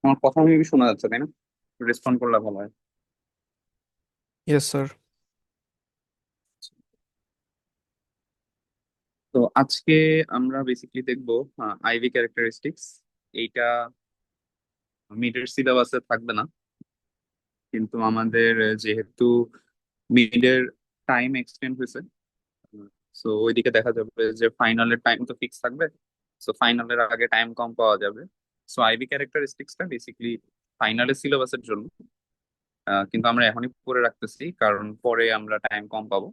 আমার কথা মেবি শোনা যাচ্ছে, তাই না? রেসপন্ড করলে ভালো হয়। Yes sir. তো আজকে আমরা বেসিকলি দেখবো আইভি ক্যারেক্টারিস্টিক্স। এইটা মিডের সিলেবাসে থাকবে না, কিন্তু আমাদের যেহেতু মিডের টাইম এক্সটেন্ড হয়েছে, সো ওইদিকে দেখা যাবে যে ফাইনালের টাইম তো ফিক্স থাকবে। সো ফাইনালের আগে টাইম কম পাওয়া যাবে। সো আইভি ক্যারেক্টারিস্টিক্সটা বেসিকলি ফাইনালের সিলেবাসের জন্য, কিন্তু আমরা এখনই পড়ে রাখতেছি কারণ পরে আমরা টাইম কম পাবো।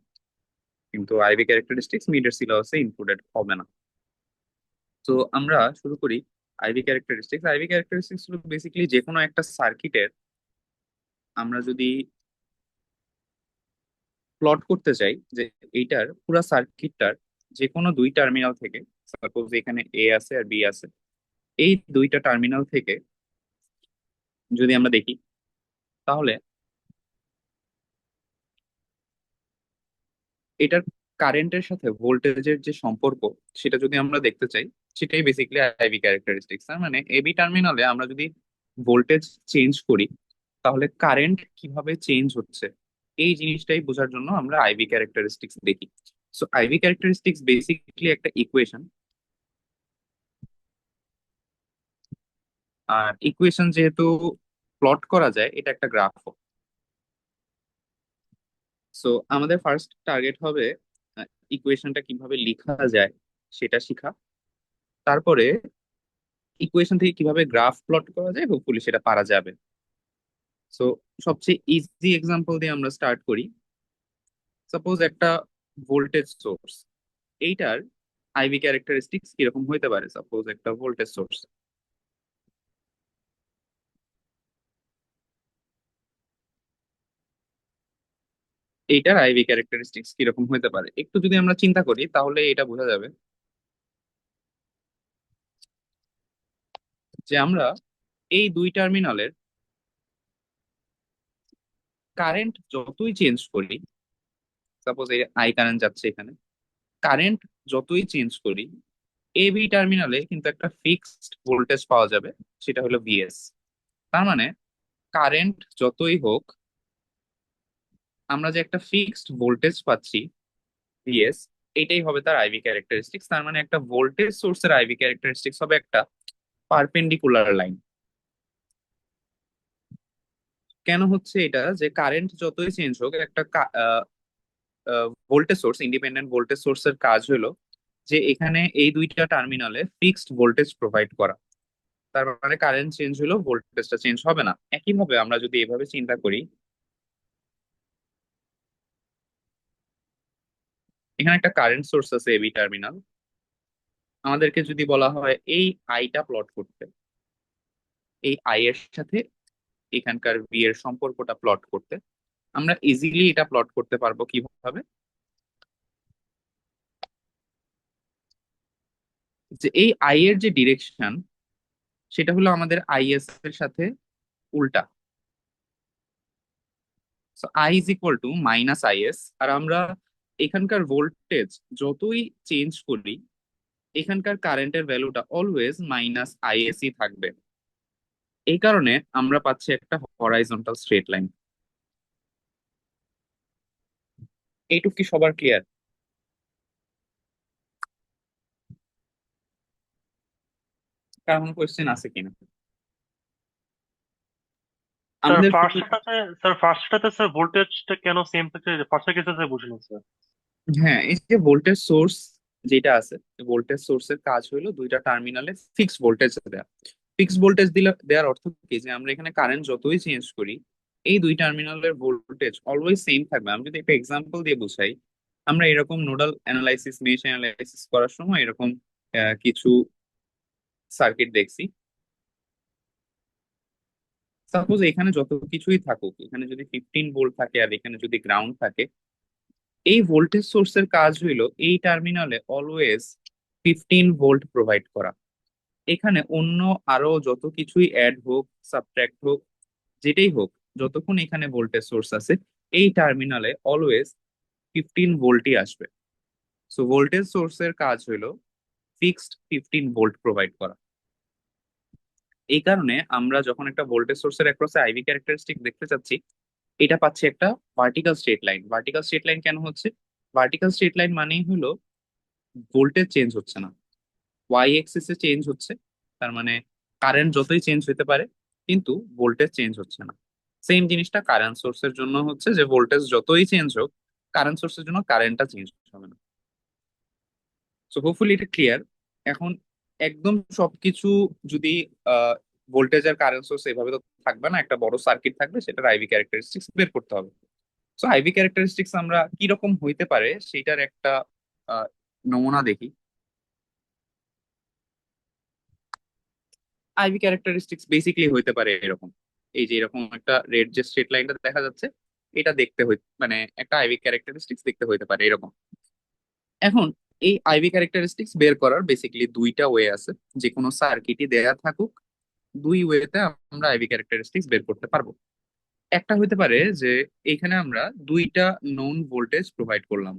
কিন্তু আইভি ক্যারেক্টারিস্টিক্স মিডের সিলেবাসে ইনক্লুডেড হবে না। তো আমরা শুরু করি। আইভি ক্যারেক্টারিস্টিক্স হলো বেসিক্যালি যে কোনো একটা সার্কিটের আমরা যদি প্লট করতে চাই যে এইটার পুরো সার্কিটটার যে কোনো দুই টার্মিনাল থেকে, সাপোজ এখানে এ আছে আর বি আছে, এই দুইটা টার্মিনাল থেকে যদি আমরা দেখি, তাহলে এটার কারেন্টের সাথে ভোল্টেজের যে সম্পর্ক সেটা যদি আমরা দেখতে চাই, সেটাই বেসিক্যালি আইভি ক্যারেক্টারিস্টিক্স। মানে এবি টার্মিনালে আমরা যদি ভোল্টেজ চেঞ্জ করি, তাহলে কারেন্ট কিভাবে চেঞ্জ হচ্ছে এই জিনিসটাই বোঝার জন্য আমরা আইভি ক্যারেক্টারিস্টিক্স দেখি। সো আইভি ক্যারেক্টারিস্টিক্স বেসিক্যালি একটা ইকুয়েশন, আর ইকুয়েশন যেহেতু প্লট করা যায়, এটা একটা গ্রাফও। সো আমাদের ফার্স্ট টার্গেট হবে ইকুয়েশনটা কিভাবে লেখা যায় সেটা শেখা। তারপরে ইকুয়েশন থেকে কিভাবে গ্রাফ প্লট করা যায়, হোপফুলি সেটা পারা যাবে। সো সবচেয়ে ইজি এক্সাম্পল দিয়ে আমরা স্টার্ট করি। সাপোজ একটা ভোল্টেজ সোর্স, এইটার আইভি ক্যারেক্টারিস্টিক্স কিরকম হইতে পারে। সাপোজ একটা ভোল্টেজ সোর্স, এইটার আইভি ক্যারেক্টারিস্টিক্স কিরকম হইতে পারে একটু যদি আমরা চিন্তা করি, তাহলে এটা বোঝা যাবে যে আমরা এই দুই টার্মিনালের কারেন্ট যতই চেঞ্জ করি, সাপোজ এই আই কারেন্ট যাচ্ছে এখানে, কারেন্ট যতই চেঞ্জ করি, এ বি টার্মিনালে কিন্তু একটা ফিক্সড ভোল্টেজ পাওয়া যাবে, সেটা হলো ভিএস। তার মানে কারেন্ট যতই হোক, আমরা যে একটা ফিক্সড ভোল্টেজ পাচ্ছি ভিএস, এটাই হবে তার আইভি ক্যারেক্টারিস্টিক্স। তার মানে একটা ভোল্টেজ সোর্সের আইভি ক্যারেক্টারিস্টিক্স হবে একটা পারপেন্ডিকুলার লাইন। কেন হচ্ছে এটা, যে কারেন্ট যতই চেঞ্জ হোক, একটা ভোল্টেজ সোর্স, ইন্ডিপেন্ডেন্ট ভোল্টেজ সোর্সের কাজ হলো যে এখানে এই দুইটা টার্মিনালে ফিক্সড ভোল্টেজ প্রোভাইড করা। তার মানে কারেন্ট চেঞ্জ হলো, ভোল্টেজটা চেঞ্জ হবে না। একইভাবে আমরা যদি এভাবে চিন্তা করি, এখানে একটা কারেন্ট সোর্স আছে এবি টার্মিনাল, আমাদেরকে যদি বলা হয় এই আইটা প্লট করতে, এই আই এর সাথে এখানকার ভি এর সম্পর্কটা প্লট করতে, আমরা ইজিলি এটা প্লট করতে পারবো কিভাবে, যে এই আই এর যে ডিরেকশন, সেটা হলো আমাদের আইএস এর সাথে উল্টা। So I is equal to minus IS. আর আমরা এখানকার ভোল্টেজ যতই চেঞ্জ করি, এখানকার কারেন্টের ভ্যালুটা অলওয়েজ মাইনাস আইএসই থাকবে। এই কারণে আমরা পাচ্ছি একটা হরাইজন্টাল স্ট্রেট লাইন। এইটুকু কি সবার ক্লিয়ার? কার কোনো কোয়েশ্চেন আছে কিনা? স্যার আমাদের ফার্স্টটাতে স্যার ভোল্টেজটা কেন সেম থাকে? ফার্স্টের ক্ষেত্রে স্যার বুঝিনি স্যার। হ্যাঁ, এই যে ভোল্টেজ সোর্স যেটা আছে, ভোল্টেজ সোর্সের কাজ হলো দুইটা টার্মিনালে ফিক্সড ভোল্টেজ দেওয়া। ফিক্সড ভোল্টেজ দিলে দেওয়ার অর্থ কি, যে আমরা এখানে কারেন্ট যতই চেঞ্জ করি, এই দুই টার্মিনালের ভোল্টেজ অলওয়েজ সেম থাকবে। আমি যদি একটা এক্সাম্পল দিয়ে বুঝাই, আমরা এরকম নোডাল অ্যানালাইসিস, মেশ অ্যানালাইসিস করার সময় এরকম কিছু সার্কিট দেখছি। সাপোজ এখানে যত কিছুই থাকুক, এখানে যদি 15 ভোল্ট থাকে আর এখানে যদি গ্রাউন্ড থাকে, এই ভোল্টেজ সোর্সের কাজ হইলো এই টার্মিনালে অলওয়েজ 15 ভোল্ট প্রোভাইড করা। এখানে অন্য আরো যত কিছুই অ্যাড হোক, সাবট্রাক্ট হোক, যেটাই হোক, যতক্ষণ এখানে ভোল্টেজ সোর্স আছে, এই টার্মিনালে অলওয়েজ 15 ভোল্টই আসবে। সো ভোল্টেজ সোর্সের কাজ হইলো ফিক্সড 15 ভোল্ট প্রোভাইড করা। এই কারণে আমরা যখন একটা ভোল্টেজ সোর্সের অ্যাক্রসে আইভি ক্যারেক্টারিস্টিক দেখতে চাচ্ছি, এটা পাচ্ছি একটা vertical straight line. Vertical straight line কেন হচ্ছে? ভার্টিক্যাল স্ট্রেট লাইন মানেই হলো ভোল্টেজ চেঞ্জ হচ্ছে না, ওয়াই এক্সিসে চেঞ্জ হচ্ছে। তার মানে কারেন্ট যতই চেঞ্জ হতে পারে, কিন্তু ভোল্টেজ চেঞ্জ হচ্ছে না। সেম জিনিসটা কারেন্ট সোর্সের জন্য হচ্ছে, যে ভোল্টেজ যতই চেঞ্জ হোক, কারেন্ট সোর্সের জন্য কারেন্টটা চেঞ্জ হবে না। সো হোপফুলি এটা ক্লিয়ার। এখন একদম সবকিছু যদি ভোল্টেজ আর কারেন্ট সোর্স এভাবে তো থাকবে না, একটা বড় সার্কিট থাকবে, সেটার আইভি ক্যারেক্টারিস্টিক্স বের করতে হবে। সো আইভি ক্যারেক্টারিস্টিক্স আমরা কি রকম হইতে পারে সেটার একটা আহ, নমুনা দেখি। আইভি ক্যারেক্টারিস্টিক্স বেসিক্যালি হইতে পারে এরকম। এই যে এরকম একটা রেড যে স্ট্রেট লাইনটা দেখা যাচ্ছে, এটা দেখতে হই মানে একটা আইভি ক্যারেক্টারিস্টিক্স দেখতে হইতে পারে এরকম। এখন এই আইভি ক্যারেক্টারিস্টিক্স বের করার বেসিক্যালি দুইটা ওয়ে আছে। যে কোনো সার্কিটই দেয়া থাকুক, দুই ওয়েতে আমরা আইভি ক্যারেক্টারিস্টিক্স বের করতে পারবো। একটা হইতে পারে যে এখানে আমরা দুইটা নোন ভোল্টেজ প্রোভাইড করলাম।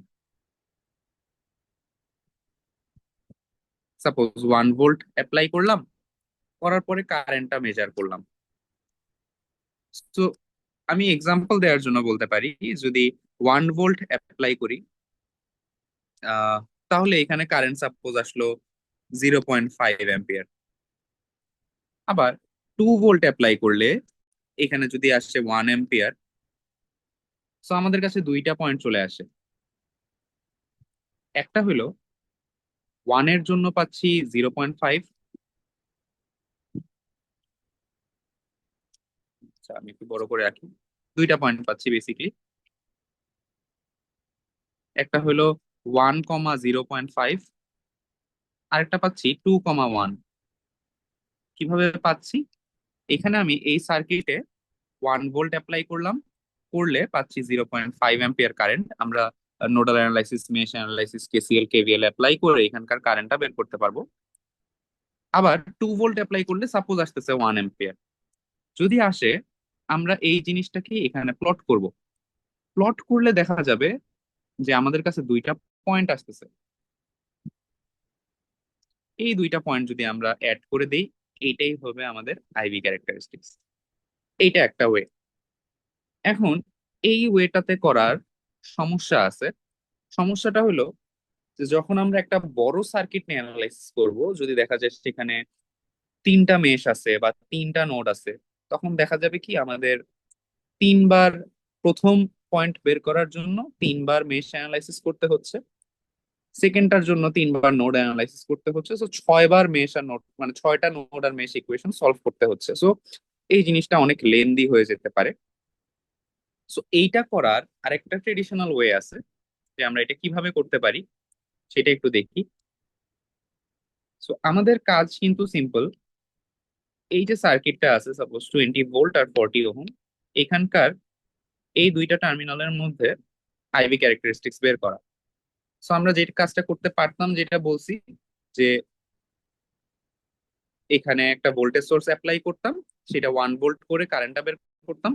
সাপোজ 1 ভোল্ট অ্যাপ্লাই করলাম, করার পরে কারেন্টটা মেজার করলাম। তো আমি এক্সাম্পল দেওয়ার জন্য বলতে পারি, যদি 1 ভোল্ট অ্যাপ্লাই করি, আহ তাহলে এখানে কারেন্ট সাপোজ আসলো 0.5 অ্যাম্পিয়ার। আবার 2 ভোল্ট অ্যাপ্লাই করলে এখানে যদি আসে 1 অ্যাম্পিয়ার। তো আমাদের কাছে দুইটা পয়েন্ট চলে আসে। একটা হলো ওয়ানের জন্য পাচ্ছি 0.5। আচ্ছা, আমি একটু বড় করে রাখি। দুইটা পয়েন্ট পাচ্ছি বেসিকলি। একটা হলো 1,0.5, আরেকটা পাচ্ছি 2,1। কিভাবে পাচ্ছি? এখানে আমি এই সার্কিটে 1 ভোল্ট অ্যাপ্লাই করলাম, করলে পাচ্ছি 0.5 অ্যাম্পিয়ার কারেন্ট। আমরা nodal analysis, mesh analysis, KCL, KVL apply করে এখানকার কারেন্টটা বের করতে পারবো। আবার 2 ভোল্ট অ্যাপ্লাই করলে সাপোজ আসতেছে 1 অ্যাম্পিয়ার। যদি আসে, আমরা এই জিনিসটাকে এখানে প্লট করব। প্লট করলে দেখা যাবে যে আমাদের কাছে দুইটা পয়েন্ট আসতেছে। এই দুইটা পয়েন্ট যদি আমরা অ্যাড করে দেই, এইটাই হবে আমাদের আইভি ক্যারেক্টারিস্টিক্স। এইটা একটা ওয়ে। এখন এই ওয়েটাতে করার সমস্যা আছে। সমস্যাটা হলো যে যখন আমরা একটা বড় সার্কিট নিয়ে অ্যানালাইসিস করব, যদি দেখা যায় সেখানে তিনটা মেশ আছে বা তিনটা নোড আছে, তখন দেখা যাবে কি আমাদের তিনবার প্রথম পয়েন্ট বের করার জন্য তিনবার মেশ অ্যানালাইসিস করতে হচ্ছে, সেকেন্ডটার জন্য তিনবার নোড অ্যানালাইসিস করতে হচ্ছে। সো 6বার মেশ আর নোড, মানে 6টা নোড আর মেশ ইকুয়েশন সলভ করতে হচ্ছে। সো এই জিনিসটা অনেক লেন্দি হয়ে যেতে পারে। সো এইটা করার আরেকটা ট্রেডিশনাল ওয়ে আছে, যে আমরা এটা কিভাবে করতে পারি সেটা একটু দেখি। সো আমাদের কাজ কিন্তু সিম্পল। এই যে সার্কিটটা আছে, সাপোজ 20 ভোল্ট আর 40 ওহম, এখানকার এই দুইটা টার্মিনালের মধ্যে আইভি ক্যারেক্টারিস্টিক্স বের করা। সো আমরা যে কাজটা করতে পারতাম, যেটা বলছি, যে এখানে একটা ভোল্টেজ সোর্স অ্যাপ্লাই করতাম, সেটা 1 ভোল্ট করে কারেন্টটা বের করতাম,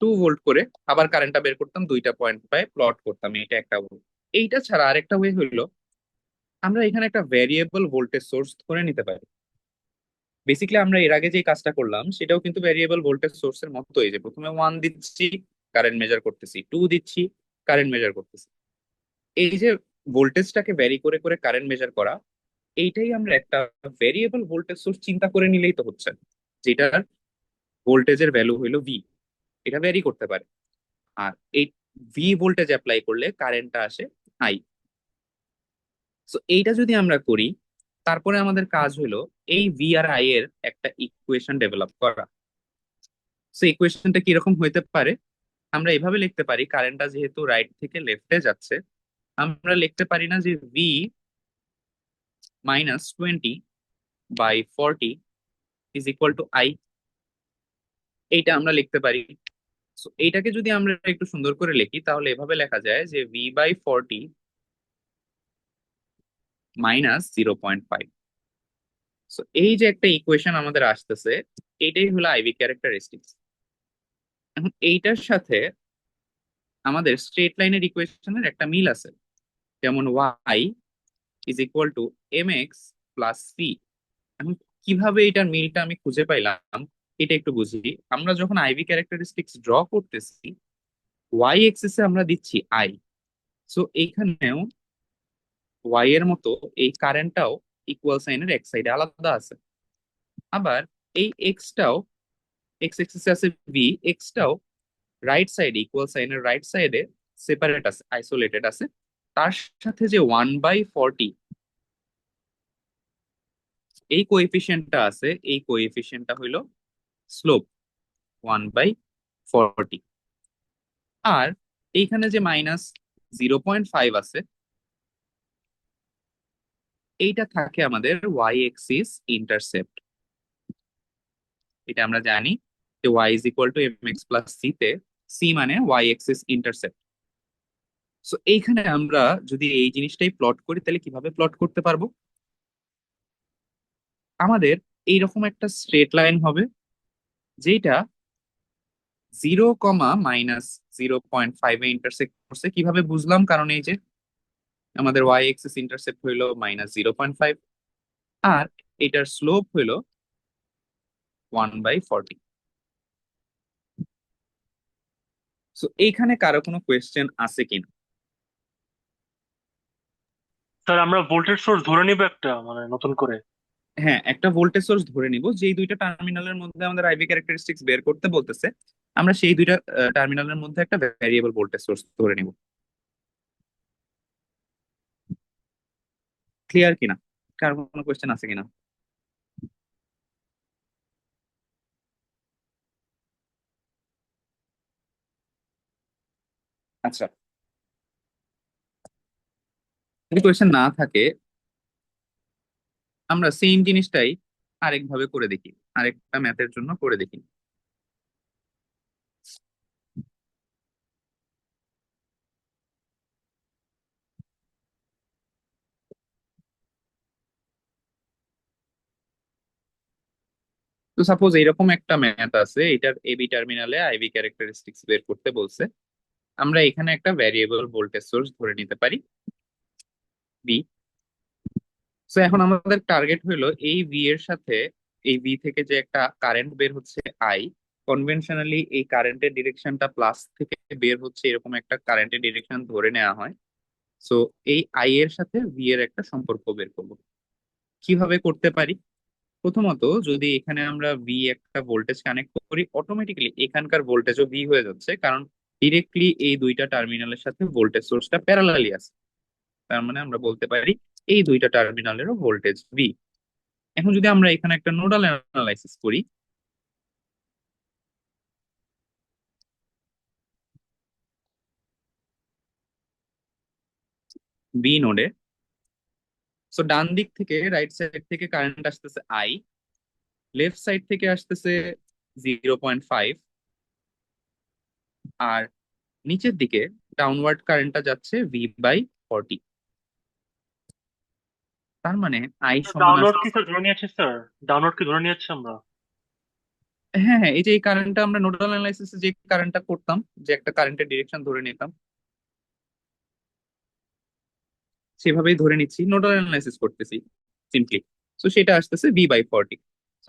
2 ভোল্ট করে আবার কারেন্টটা বের করতাম, দুইটা পয়েন্ট পায় প্লট করতাম। এটা একটা ওয়ে। এইটা ছাড়া আরেকটা ওয়ে হইলো, আমরা এখানে একটা ভ্যারিয়েবল ভোল্টেজ সোর্স ধরে নিতে পারি। বেসিক্যালি আমরা এর আগে যে কাজটা করলাম সেটাও কিন্তু ভ্যারিয়েবল ভোল্টেজ সোর্সের মতোই, যে প্রথমে 1 দিচ্ছি, কারেন্ট মেজার করতেছি, 2 দিচ্ছি, কারেন্ট মেজার করতেছি। এই যে ভোল্টেজটাকে ভ্যারি করে করে কারেন্ট মেজার করা, এইটাই আমরা একটা ভেরিয়েবল ভোল্টেজ সোর্স চিন্তা করে নিলেই তো হচ্ছে, যেটার ভোল্টেজের ভ্যালু হইলো ভি। এটা ভ্যারি করতে পারে। আর এই ভি ভোল্টেজ অ্যাপ্লাই করলে কারেন্টটা আসে আই। সো এইটা যদি আমরা করি, তারপরে আমাদের কাজ হলো এই ভি আর আই এর একটা ইকুয়েশন ডেভেলপ করা। সো ইকুয়েশনটা কিরকম হইতে পারে? আমরা এভাবে লিখতে পারি, কারেন্টটা যেহেতু রাইট থেকে লেফটে যাচ্ছে, আমরা লিখতে পারি না যে V -20/40 is equal to I. এইটা আমরা লিখতে পারি। So, এইটাকে যদি আমরা একটু সুন্দর করে লিখি, তাহলে এভাবে লেখা যায় যে V/40 -0.5। সো এই যে একটা ইকুয়েশন আমাদের আসতেছে, এটাই হলো আইভি ক্যারেক্টারিস্টিক্স। এখন এইটার সাথে আমাদের স্ট্রেট লাইনের ইকুয়েশনের একটা মিল আছে। যেমন y is equal two mx plus c। এখন কিভাবে এটার মিলটা আমি খুঁজে পাইলাম এটা একটু বুঝি। আমরা যখন আইভি ক্যারেক্টারিস্টিক্স ড্র করতেছি, ওয়াই এক্সিসে আমরা দিচ্ছি আই। সো এইখানেও ওয়াই এর মতো এই কারেন্টটাও ইকুয়াল সাইনের এক সাইডে আলাদা আছে। আবার এই এক্সটাও, এক্স এক্সিসে আছে ভি, এক্সটাও রাইট সাইডে ইকুয়াল সাইনের রাইট সাইডে সেপারেট আছে, আইসোলেটেড আছে। তার সাথে যে 1/40 এই কোএফিসিয়েন্টটা আছে, এই কোএফিসিয়েন্টটা হইলো স্লোপ 1/40। আর এইখানে যে -0.5 আছে, এইটা থাকে আমাদের ওয়াই এক্সিস ইন্টারসেপ্ট। এটা আমরা জানি যে y is equal to m x plus c তে সি মানে ওয়াই এক্সিস ইন্টারসেপ্ট। সো এইখানে আমরা যদি এই জিনিসটাই প্লট করি তাহলে কিভাবে প্লট করতে পারবো? আমাদের এইরকম একটা স্ট্রেট লাইন হবে, যেটা 0, -0.5 এ ইন্টারসেক্ট করছে। কিভাবে বুঝলাম? কারণ এই যে আমাদের ওয়াই এক্সিস ইন্টারসেপ্ট হইলো -0.5, আর এটার স্লোপ হইলো 1/40। সো এইখানে কারো কোনো কোয়েশ্চেন আছে কিনা? স্যার আমরা ভোল্টেজ সোর্স ধরে নিব একটা, মানে নতুন করে। হ্যাঁ, একটা ভোল্টেজ সোর্স ধরে নিব, যেই দুইটা টার্মিনালের মধ্যে আমাদের আইভি ক্যারেক্টারিস্টিক্স বের করতে বলতেছে। আমরা সেই দুইটা টার্মিনালের মধ্যে একটা ভ্যারিয়েবল ভোল্টেজ সোর্স ধরে নিব। ক্লিয়ার কিনা? কার কোনো কোয়েশ্চেন আছে কিনা? আচ্ছা, যদি কোয়েশ্চেন না থাকে আমরা সেম জিনিসটাই আরেকভাবে করে দেখি, আরেকটা ম্যাথের জন্য করে দেখি। তো সাপোজ এরকম একটা ম্যাথ আছে, এটার এবি টার্মিনালে আইভি ক্যারেক্টারিস্টিক্স বের করতে বলছে। আমরা এখানে একটা ভ্যারিয়েবল ভোল্টেজ সোর্স ধরে নিতে পারি, বি। সো এখন আমাদের টার্গেট হইলো এই ভি এর সাথে, এই ভি থেকে যে একটা কারেন্ট বের হচ্ছে আই, কনভেনশনালি এই কারেন্টের ডিরেকশনটা প্লাস থেকে বের হচ্ছে, এরকম একটা কারেন্টের ডিরেকশন ধরে নেওয়া হয়। সো এই আই এর সাথে ভি এর একটা সম্পর্ক বের করব। কিভাবে করতে পারি? প্রথমত, যদি এখানে আমরা ভি একটা ভোল্টেজ কানেক্ট করি, অটোমেটিক্যালি এখানকার ভোল্টেজও ভি হয়ে যাচ্ছে, কারণ ডিরেক্টলি এই দুইটা টার্মিনালের সাথে ভোল্টেজ সোর্সটা প্যারালালি আছে। তার মানে আমরা বলতে পারি এই দুইটা টার্মিনালেরও ভোল্টেজ ভি। এখন যদি আমরা এখানে একটা নোডাল অ্যানালাইসিস করি, বি নোডে, সো ডান দিক থেকে, রাইট সাইড থেকে কারেন্ট আসতেছে আই, লেফট সাইড থেকে আসতেছে 0.5, আর নিচের দিকে ডাউনওয়ার্ড কারেন্টটা যাচ্ছে V/40। তার মানে আই সমান ডাউনলোড কি আসতেছে, স্যার ধরে নিয়েছে স্যার? ডাউনলোড কি ধরে নিয়েছে আমরা? হ্যাঁ হ্যাঁ, এই যে এই কারেন্টটা আমরা নোডাল অ্যানালাইসিসে যে কারেন্টটা করতাম, যে একটা কারেন্টের ডিরেকশন ধরে নিতাম, সেভাবেই ধরে নিচ্ছি, নোডাল অ্যানালাইসিস করতেছি সিম্পলি। তো সেটা আসতেছে V/40।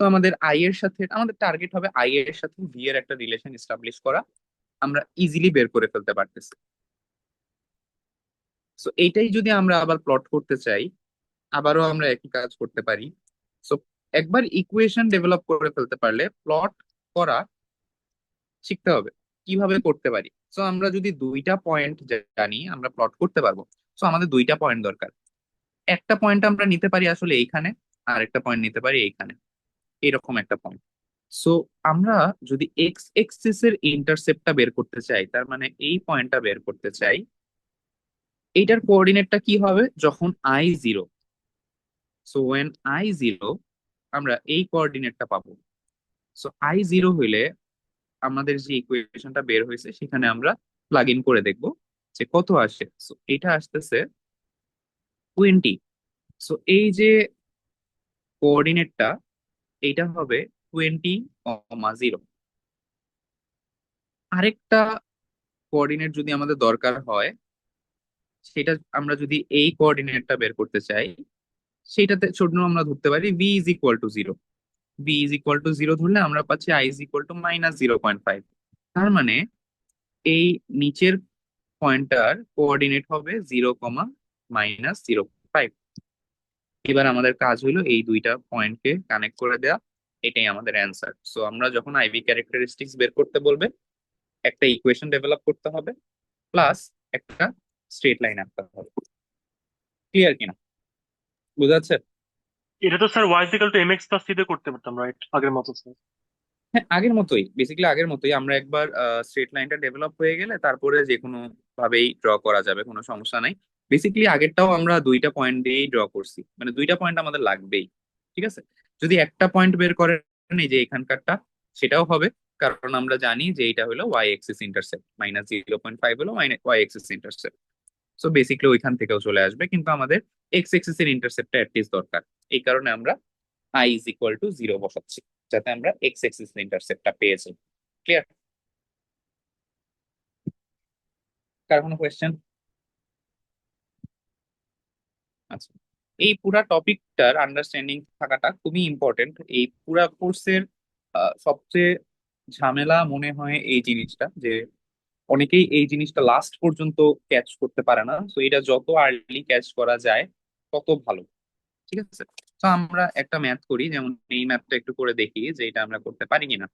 তো আমাদের আই এর সাথে, আমাদের টার্গেট হবে আই এর সাথে ভি এর একটা রিলেশন এস্টাবলিশ করা। আমরা ইজিলি বের করে ফেলতে পারতেছি। সো এইটাই যদি আমরা আবার প্লট করতে চাই, আবারও আমরা একই কাজ করতে পারি। সো একবার ইকুয়েশন ডেভেলপ করে ফেলতে পারলে প্লট করা শিখতে হবে কিভাবে করতে পারি। সো আমরা যদি দুইটা পয়েন্ট জানি আমরা প্লট করতে পারবো। সো আমাদের দুইটা পয়েন্ট দরকার। একটা পয়েন্ট আমরা নিতে পারি আসলে এইখানে, আর একটা পয়েন্ট নিতে পারি এইখানে, এরকম একটা পয়েন্ট। সো আমরা যদি এক্স এক্সিস এর ইন্টারসেপ্টটা বের করতে চাই, তার মানে এই পয়েন্টটা বের করতে চাই, এইটার কোঅর্ডিনেটটা কি হবে যখন I zero? So when I zero, আমরা এই কোঅর্ডিনেটটা পাবো। সো আই জিরো হইলে আমাদের যে ইকুয়েশনটা বের হয়েছে সেখানে আমরা প্লাগ ইন করে দেখবো যে কত আসে। সো এটা আসতেছে 20। সো এই যে কোঅর্ডিনেটটা, এইটা হবে 20, 0। আরেকটা কোঅর্ডিনেট যদি আমাদের দরকার হয়, সেটা আমরা যদি এই কোঅর্ডিনেটটা বের করতে চাই, সেইটাতে জন্য আমরা ধরতে পারি V is equal two zero. V is equal two zero ধরলে আমরা পাচ্ছি আই ইজ ইকুয়াল টু -0.5। তার মানে এই নিচের পয়েন্টটার কোঅর্ডিনেট হবে 0, -0.5। এবার আমাদের কাজ হলো এই দুইটা পয়েন্টকে কানেক্ট করে দেওয়া। এটাই আমাদের অ্যান্সার। সো আমরা যখন আইভি ক্যারেক্টারিস্টিক্স বের করতে বলবে, একটা ইকুয়েশন ডেভেলপ করতে হবে, প্লাস একটা স্ট্রেট লাইন আঁকতে হবে। ক্লিয়ার কিনা? বুঝা যাচ্ছে? এটা তো sir y equal to m x plus c দিয়ে করতে পারতাম, রাইট? আগের মতো স্যার। হ্যাঁ, আগের মতোই, বেসিক্যালি আগের মতোই। আমরা একবার স্ট্রেট লাইনটা ডেভেলপ হয়ে গেলে তারপরে যে কোনো ভাবেই ড্র করা যাবে, কোনো সমস্যা নাই। বেসিক্যালি আগেরটাও আমরা দুইটা পয়েন্ট দিয়েই ড্র করছি, মানে দুইটা পয়েন্ট আমাদের লাগবেই। ঠিক আছে, যদি একটা পয়েন্ট বের করেন এই যে এখানকারটা, সেটাও হবে। কারণ আমরা জানি যে এটা হলো ওয়াই এক্সিস ইন্টারসেপ্ট, -0.5 হলো Y axis intercept. So basically ওইখান থেকেও চলে আসবে, কিন্তু আমাদের এক্স এক্সিস এর ইন্টারসেপ্টটা অ্যাটলিস্ট দরকার। এই কারণে আমরা I is equal two zero বসাচ্ছি, যাতে আমরা এক্স এক্সিস ইন্টারসেপ্টটা পেয়েছি। ক্লিয়ার? কার কোনো কোয়েশ্চেন? আচ্ছা, এই পুরা টপিকটার আন্ডারস্ট্যান্ডিং থাকাটা খুবই ইম্পর্টেন্ট। এই পুরা কোর্সের সবচেয়ে ঝামেলা মনে হয় এই জিনিসটা, যে অনেকেই এই জিনিসটা লাস্ট পর্যন্ত ক্যাচ করতে পারে না। তো এটা যত আর্লি ক্যাচ করা যায় তত ভালো। ঠিক আছে, তো আমরা একটা ম্যাথ করি, যেমন এই ম্যাথটা একটু করে দেখি যে এটা আমরা করতে পারি কিনা।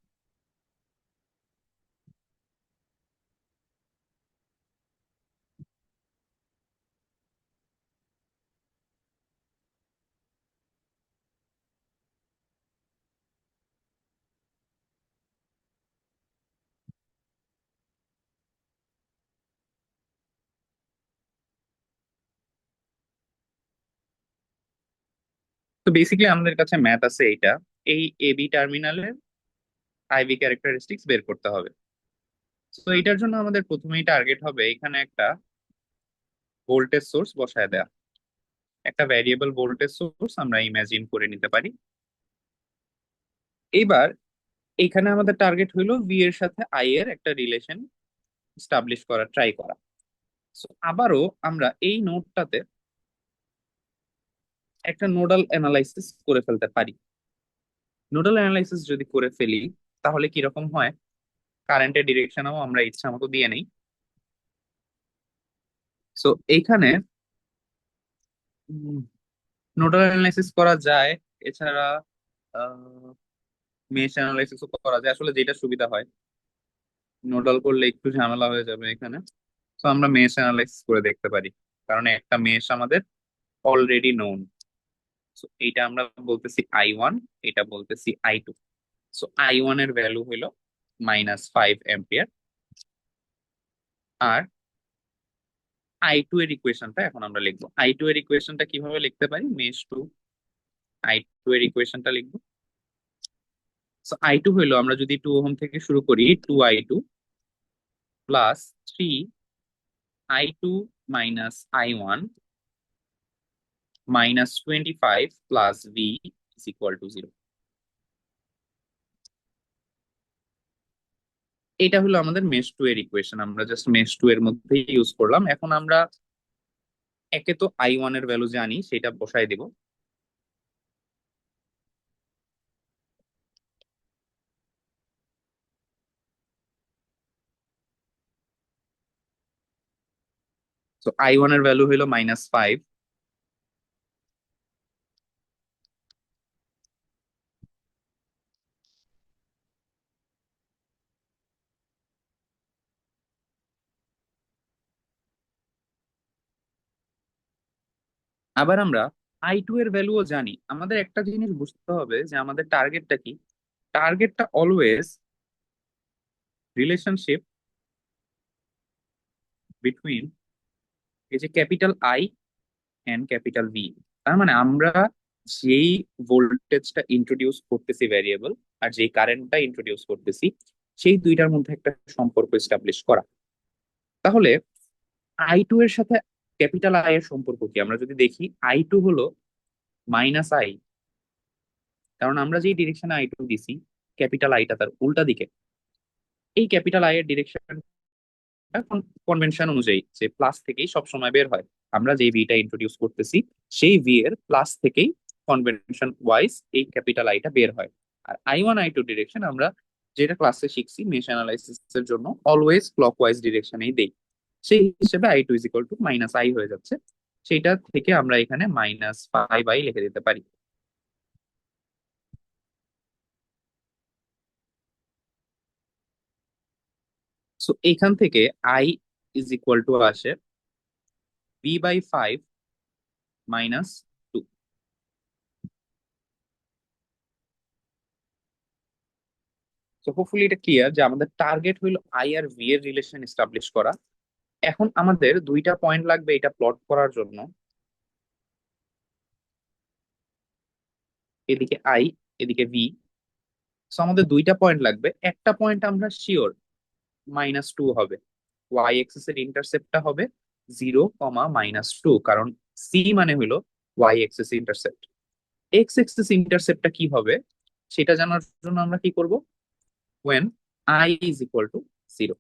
তো বেসিক্যালি আমাদের কাছে ম্যাথ আছে এইটা। এই এবি টার্মিনালের আইভি ক্যারেক্টারিস্টিক্স বের করতে হবে। তো এটার জন্য আমাদের প্রথমেই টার্গেট হবে এখানে একটা ভোল্টেজ সোর্স বসায় দেয়া। একটা ভ্যারিয়েবল ভোল্টেজ সোর্স আমরা ইমাজিন করে নিতে পারি। এবার এখানে আমাদের টার্গেট হইলো ভি এর সাথে আই এর একটা রিলেশন স্টাবলিশ করা, ট্রাই করা। So, আবারও আমরা এই নোডটাতে একটা নোডাল অ্যানালাইসিস করে ফেলতে পারি। নোডাল অ্যানালাইসিস যদি করে ফেলি তাহলে কিরকম হয়, কারেন্টের ডিরেকশনও আমরা ইচ্ছা মতো দিয়ে নেই। সো এইখানে নোডাল অ্যানালাইসিস করা যায়। এছাড়া মেশ অ্যানালাইসিসও করা যায়, আসলে যেটা সুবিধা হয়। নোডাল করলে একটু ঝামেলা হয়ে যাবে এখানে। তো আমরা মেশ অ্যানালাইসিস করে দেখতে পারি, কারণ একটা মেশ আমাদের অলরেডি নোন। সো এইটা আমরা বলতেছি I1, এটা বলতেছি I2। সো I1 এর ভ্যালু হইলো -5 অ্যাম্পিয়ার। আর I2 এর ইকুয়েশনটা এখন আমরা লিখবো। I2 এর ইকুয়েশনটা কিভাবে লিখতে পারি, মেশ টু I2 এর ইকুয়েশনটা লিখবো। সো I2 হইলো, আমরা যদি 2 ওহম থেকে শুরু করি, 2I2 plus 3I2 minus I1 -25 plus V is equal two zero. এটা হলো আমাদের মেশ টু এর ইকুয়েশন। আমরা জাস্ট মেশ টু এর মধ্যে ইউজ করলাম। এখন আমরা একে তো I1 এর ভ্যালু জানি, সেটা বসাই দিব। তো I1 এর ভ্যালু হলো -5। আবার আমরা I2 এর ভ্যালুও জানি। আমাদের একটা জিনিস বুঝতে হবে যে আমাদের টার্গেটটা কি। টার্গেটটা অলওয়েজ রিলেশনশিপ বিটুইন এই যে capital I and capital V. তার মানে আমরা যেই ভোল্টেজটা ইন্ট্রোডিউস করতেছি ভ্যারিয়েবল, আর যেই কারেন্টটা ইন্ট্রোডিউস করতেছি, সেই দুইটার মধ্যে একটা সম্পর্ক এস্টাবলিশ করা। তাহলে I2 এর সাথে ক্যাপিটাল আই এর সম্পর্ক কি, আমরা যদি দেখি, I2 হলো -I, কারণ আমরা যেই ডিরেকশনে I2 দিছি, ক্যাপিটাল আইটা তার উল্টা দিকে। এই ক্যাপিটাল আই এর ডিরেকশনটা কনভেনশন অনুযায়ী যে প্লাস থেকেই সব সময় বের হয়। আমরা যে ভিটা ইন্ট্রোডিউস করতেছি সেই ভি এর প্লাস থেকেই কনভেনশন ওয়াইজ এই ক্যাপিটাল আইটা বের হয়। আর I1 I2 ডিরেকশন আমরা যেটা ক্লাসে শিখছি মেশ অ্যানালাইসিস এর জন্য অলওয়েজ ক্লকওয়াইজ ডিরেকশনেই দেই। সেই হিসেবে I2 is equal to minus I হয়ে যাচ্ছে। সেইটা থেকে আমরা এখানে -5i লিখে দিতে পারি। সো এখান থেকে আই ইজ ইকুয়াল টু আসে b/5 - 2। তো হোপফুলি এটা ক্লিয়ার যে আমাদের টার্গেট হইলো আই আর ভি এর রিলেশন এস্টাবলিশ করা। এখন আমাদের দুইটা পয়েন্ট লাগবে এটা প্লট করার জন্য। এদিকে আই, এদিকে ভি। সো আমাদের দুইটা পয়েন্ট লাগবে। একটা পয়েন্ট আমরা শিওর -2 হবে, ওয়াই এক্সিস এর ইন্টারসেপ্টটা হবে 0, -2, কারণ সি মানে হলো Y axis intercept. X axis ইন্টারসেপ্টটা কি হবে সেটা জানার জন্য আমরা কি করব, when I is equal to 0,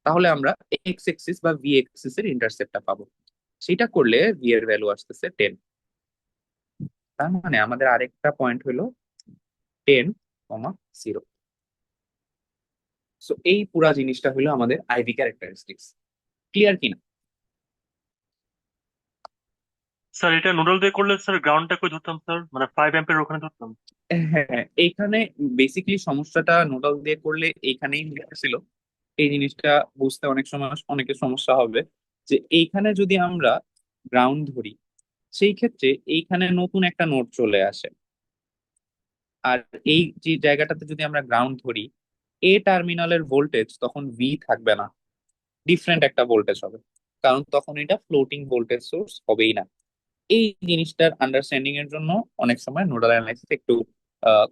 তাহলে আমরা এক্স এক্সিস বা ভি এক্সিস এর ইন্টারসেপ্টটা পাবো। সেটা করলে ভি এর ভ্যালু আসতেছে 10। তার মানে আমাদের আরেকটা পয়েন্ট হলো 10, 0। সো এই পুরা জিনিসটা হলো আমাদের আইভি ক্যারেক্টারিস্টিক্স। ক্লিয়ার কিনা? স্যার এটা নোডাল দিয়ে করলে স্যার গ্রাউন্ডটা কই ধরতাম স্যার, মানে 5 অ্যাম্পের ওখানে ধরতাম। হ্যাঁ, এইখানে বেসিকলি সমস্যাটা নোডাল দিয়ে করলে এইখানেই ছিল। এই জিনিসটা বুঝতে অনেক সময় অনেকের সমস্যা হবে যে এইখানে যদি আমরা গ্রাউন্ড ধরি সেই ক্ষেত্রে এইখানে নতুন একটা নোড চলে আসে। আর এই যে জায়গাটাতে যদি আমরা গ্রাউন্ড ধরি, এ টার্মিনালের ভোল্টেজ তখন ভি থাকবে না, ডিফারেন্ট একটা ভোল্টেজ হবে, কারণ তখন এটা ফ্লোটিং ভোল্টেজ সোর্স হবেই না। এই জিনিসটার আন্ডারস্ট্যান্ডিং এর জন্য অনেক সময় নোডাল অ্যানালাইসিস একটু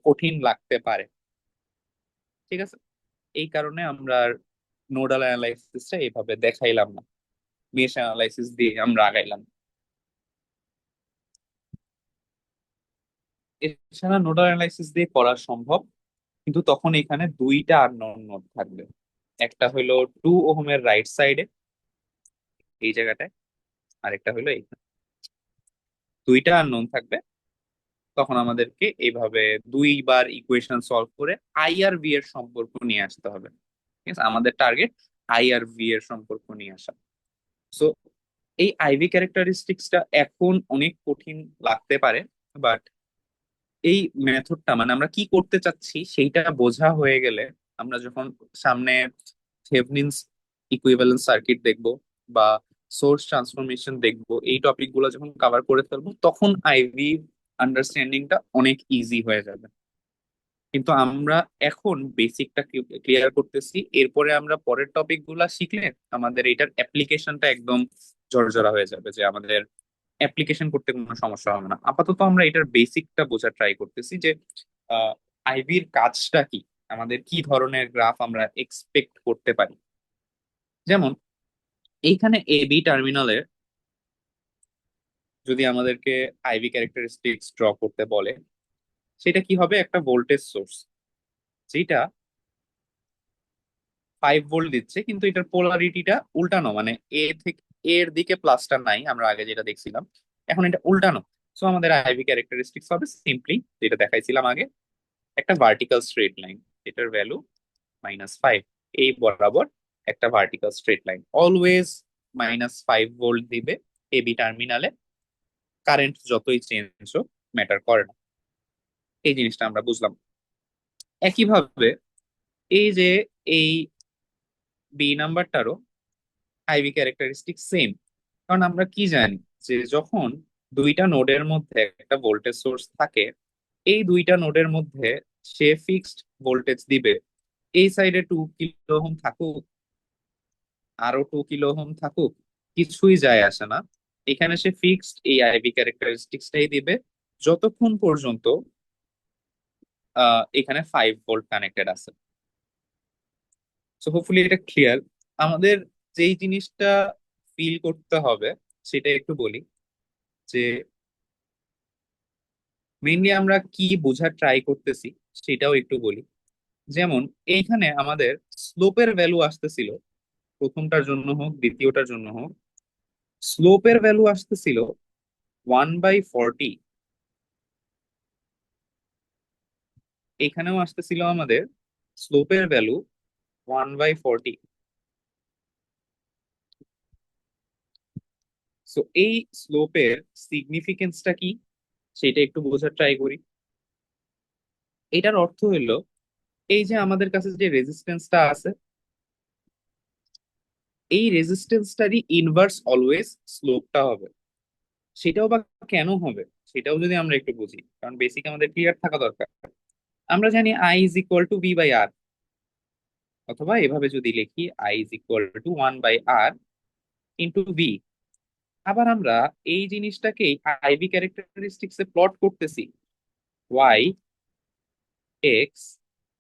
কঠিন লাগতে পারে। ঠিক আছে, এই কারণে আমরা নোডাল অ্যানালাইসিসটা এইভাবে দেখাইলাম না, মেশ অ্যানালাইসিস দিয়ে আমরা আগাইলাম। এছাড়া নোডাল অ্যানালাইসিস দিয়ে করা সম্ভব, কিন্তু তখন এখানে দুইটা আননোন নোড থাকবে। একটা হইলো 2 ওহমের রাইট সাইডে এই জায়গাটায়, আরেকটা হইলো এইখানে। দুইটা আননোন থাকবে, তখন আমাদেরকে এইভাবে দুইবার ইকুয়েশন সলভ করে আই আর ভি এর সম্পর্ক নিয়ে আসতে হবে। ঠিক আছে, আমাদের টার্গেট আই আর ভি এর সম্পর্ক নিয়ে আসা। সো এই আইভি ক্যারেক্টারিস্টিক্সটা এখন অনেক কঠিন লাগতে পারে, বাট এই মেথডটা মানে আমরা কি করতে চাচ্ছি সেইটা বোঝা হয়ে গেলে আমরা যখন সামনে থেভনিনস ইকুইভ্যালেন্স সার্কিট দেখবো বা সোর্স ট্রান্সফরমেশন দেখবো, এই টপিক গুলো যখন কভার করে ফেলবো তখন আইভি আন্ডারস্ট্যান্ডিংটা অনেক ইজি হয়ে যাবে। কিন্তু আমরা এখন বেসিকটা ক্লিয়ার করতেছি, এরপরে আমরা পরের টপিক গুলা শিখলে আমাদের এটার অ্যাপ্লিকেশনটা একদম জর্জরা হয়ে যাবে, যে আমাদের অ্যাপ্লিকেশন করতে কোনো সমস্যা হবে না। আপাতত আমরা এটার বেসিকটা বোঝার ট্রাই করতেছি যে আইভির কাজটা কি, আমাদের কি ধরনের গ্রাফ আমরা এক্সপেক্ট করতে পারি। যেমন এইখানে এ বি টার্মিনালের যদি আমাদেরকে আইভি ক্যারেক্টারিস্টিক্স ড্র করতে বলে, সেটা কি হবে, একটা ভোল্টেজ সোর্স যেটা 5 ভোল্ট দিচ্ছে, কিন্তু এটার পোলারিটিটা উল্টানো, মানে এ থেকে এর দিকে প্লাসটা নাই, আমরা আগে যেটা দেখছিলাম, এখন এটা উল্টানো। সো আমাদের আইভি ক্যারেক্টারিস্টিক্স হবে সিম্পলি যেটা দেখাইছিলাম আগে, একটা ভার্টিক্যাল স্ট্রেট লাইন, এটার ভ্যালু -5, এই বরাবর একটা vertical straight line always -5 volt দিবে এ বি টার্মিনালে। কারেন্ট যতই চেঞ্জ হোক ম্যাটার করে না। এই জিনিসটা আমরা বুঝলাম। একইভাবে এই যে এই বি নাম্বারটারও আইভি ক্যারেক্টারিস্টিক সেম, কারণ আমরা কি জানি যে যখন দুইটা নোডের মধ্যে একটা ভোল্টেজ সোর্স থাকে, এই দুইটা নোডের মধ্যে সে ফিক্সড ভোল্টেজ দিবে। এই সাইডে 2 কিলো ওহম থাকুক, আরো 2 কিলো ওহম থাকুক, কিছুই যায় আসে না। এখানে সে ফিক্সড এই আইভি ক্যারেক্টারিস্টিক্সটাই দিবে যতক্ষণ পর্যন্ত এখানে 5 ভোল্ট কানেক্টেড আছে। সো হোপফুলি এটা ক্লিয়ার। আমাদের যেই জিনিসটা ফিল করতে হবে সেটা একটু বলি, যে মেইনলি আমরা কি বোঝার ট্রাই করতেছি সেটাও একটু বলি। যেমন এইখানে আমাদের স্লোপের ভ্যালু আসতেছিল, প্রথমটার জন্য হোক দ্বিতীয়টার জন্য হোক স্লোপের ভ্যালু আসতেছিল 1/40, এখানেও আসতেছিল আমাদের স্লোপের ভ্যালু 1/40। সো এই স্লোপের সিগনিফিকেন্সটা কি সেটা একটু বোঝার ট্রাই করি। এটার অর্থ হলো এই যে আমাদের কাছে যে রেজিস্ট্যান্সটা আছে, এই রেজিস্ট্যান্সটারই ইনভার্স অলওয়েজ স্লোপটা হবে। সেটাও বা কেন হবে সেটাও যদি আমরা একটু বুঝি, কারণ বেসিক আমাদের ক্লিয়ার থাকা দরকার। আমরা জানি I is equal to B by R, অথবা এভাবে যদি লিখি I is equal to 1/r into B. আবার আমরা এই জিনিসটাকেই আইভি ক্যারেক্টারিস্টিক্স এ প্লট করতেছি, ওয়াই এক্স,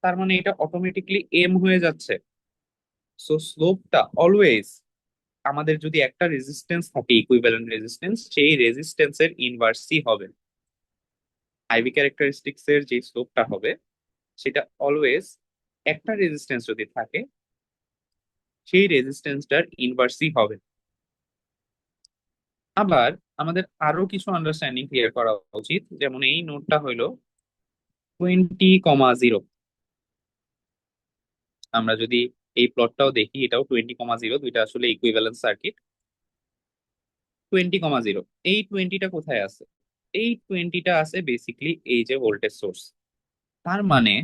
তার মানে এটা অটোমেটিকলি এম হয়ে যাচ্ছে। সো স্লোপটা অলওয়েজ, আমাদের যদি একটা রেজিস্ট্যান্স থাকে ইকুইভ্যালেন্ট রেজিস্ট্যান্স, সেই রেজিস্ট্যান্সের ইনভার্সই হবে। আইভি ক্যারেক্টারিস্টিক্স এর যে স্লোপটা হবে সেটা অলওয়েজ একটা রেজিস্ট্যান্স যদি থাকে সেই রেজিস্ট্যান্সটার ইনভার্সই হবে। আবার আমাদের আরো কিছু আন্ডারস্ট্যান্ডিং ক্লিয়ার করা উচিত, যেমন এই নোটটা হলো 20,0। আমরা যদি এই প্লটটাও দেখি, এটাও 20,0, দুইটা আসলে ইকুইভ্যালেন্ট সার্কিট। 20,0, এই 20টা কোথায় আছে? এই 20টা আছে বেসিকলি এই যে ভোল্টেজ সোর্স। তার মানে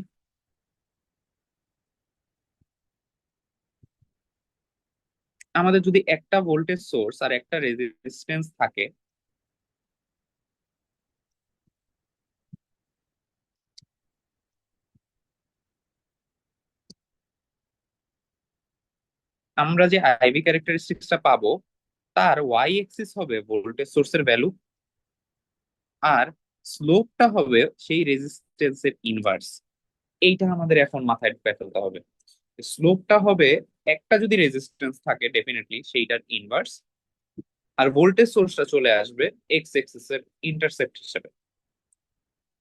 আমাদের যদি একটা ভোল্টেজ সোর্স আর একটা রেজিস্ট্যান্স থাকে, আমরা যে আইভি ক্যারেক্টারিস্টিক্সটা পাবো তার ওয়াই এক্সিস হবে ভোল্টেজ সোর্সের ভ্যালু, আর স্লোপটা হবে সেই রেজিস্ট্যান্সের ইনভার্স। এইটা আমাদের এখন মাথায় ঢুকায় ফেলতে হবে। স্লোপটা হবে একটা যদি রেজিস্ট্যান্স থাকে ডেফিনেটলি সেইটার ইনভার্স, আর ভোল্টেজ সোর্সটা চলে আসবে এক্স এক্সিস এর ইন্টারসেপ্ট হিসেবে।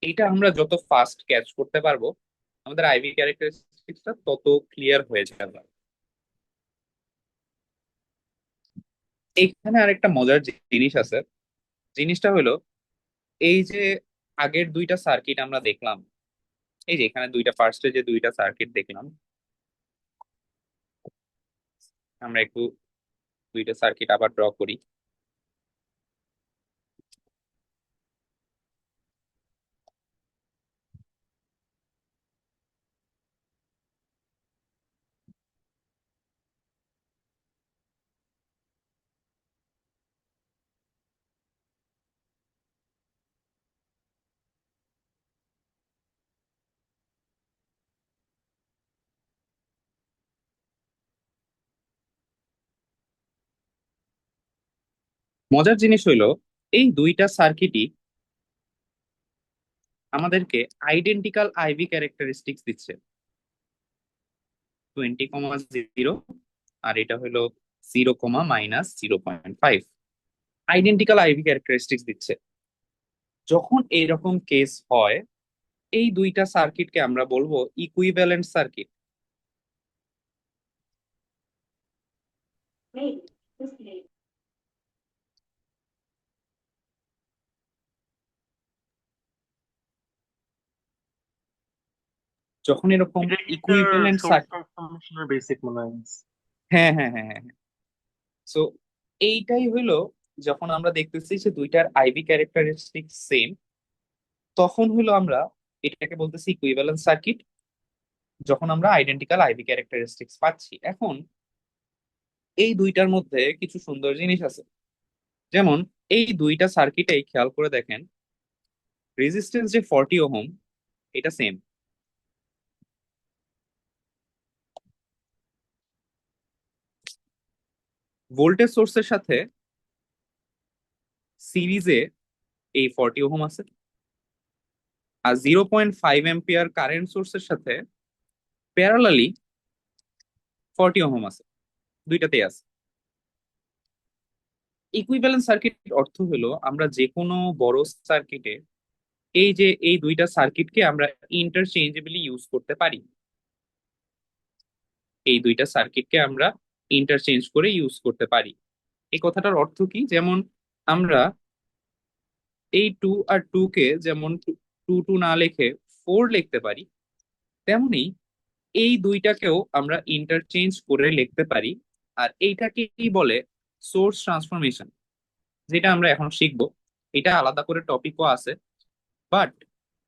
এইটা আমরা যত ফাস্ট ক্যাচ করতে পারবো আমাদের আইভি ক্যারেক্টারিস্টিক্সটা তত ক্লিয়ার হয়ে যাবে। এখানে আরেকটা মজার জিনিস আছে। জিনিসটা হলো এই যে আগের দুইটা সার্কিট আমরা দেখলাম, এই যে এখানে দুইটা ফার্স্টে যে দুইটা সার্কিট দেখলাম, আমরা একটু দুইটা সার্কিট আবার ড্র করি। মজার জিনিস হইলো এই দুইটা সার্কিটই আমাদেরকে আইডেন্টিক্যাল আইভি ক্যারেক্টারিস্টিক্স দিচ্ছে, 20,0, আর এটা হলো 0,-0.5। আইডেন্টিক্যাল আইভি ক্যারেক্টারিস্টিক্স দিচ্ছে। যখন এইরকম কেস হয় এই দুইটা সার্কিটকে আমরা বলবো ইকুইভ্যালেন্ট সার্কিট। যখন এরকম এটা কিন্তু ইকুইভ্যালেন্ট সোর্স সার্কিট, ট্রান্সফরমেশনের বেসিক মনে হয়। হ্যাঁ হ্যাঁ হ্যাঁ হ্যাঁ, সো এইটাই হলো যখন আমরা দেখতেছি যে দুইটার আইভি ক্যারেক্টারিস্টিক সেম, তখন হলো আমরা এটাকে বলতেছি ইকুইভ্যালেন্ট সার্কিট, যখন আমরা আইডেন্টিক্যাল আইভি ক্যারেক্টারিস্টিক্স পাচ্ছি। এখন এই দুইটার মধ্যে কিছু সুন্দর জিনিস আছে, যেমন এই দুইটা সার্কিটেই খেয়াল করে দেখেন রেজিস্ট্যান্স যে 40 ওহম এটা সেম। ভোল্টেজ সোর্সের সাথে সিরিজে এই 40 ওহম আছে, আর 0.5 এম্পিয়ার কারেন্ট সোর্সের সাথে প্যারালালি 40 ওহম আছে, দুইটাতেই আছে। ইকুইভ্যালেন্ট সার্কিট অর্থ হলো আমরা যে কোনো বড় সার্কিটে এই যে এই দুইটা সার্কিটকে আমরা ইন্টারচেঞ্জেবলি ইউজ করতে পারি, এই দুইটা সার্কিটকে আমরা ইন্টারচেঞ্জ করে ইউজ করতে পারি। এই কথাটার অর্থ কি? যেমন আমরা এই টু আর টু কে যেমন টু টু না লিখে ফোর লিখতে পারি, তেমনি এই দুইটাকেও আমরা ইন্টারচেঞ্জ করে লিখতে পারি। আর এইটাকেই বলে সোর্স ট্রান্সফরমেশন, যেটা আমরা এখন শিখবো। এটা আলাদা করে টপিকও আছে, বাট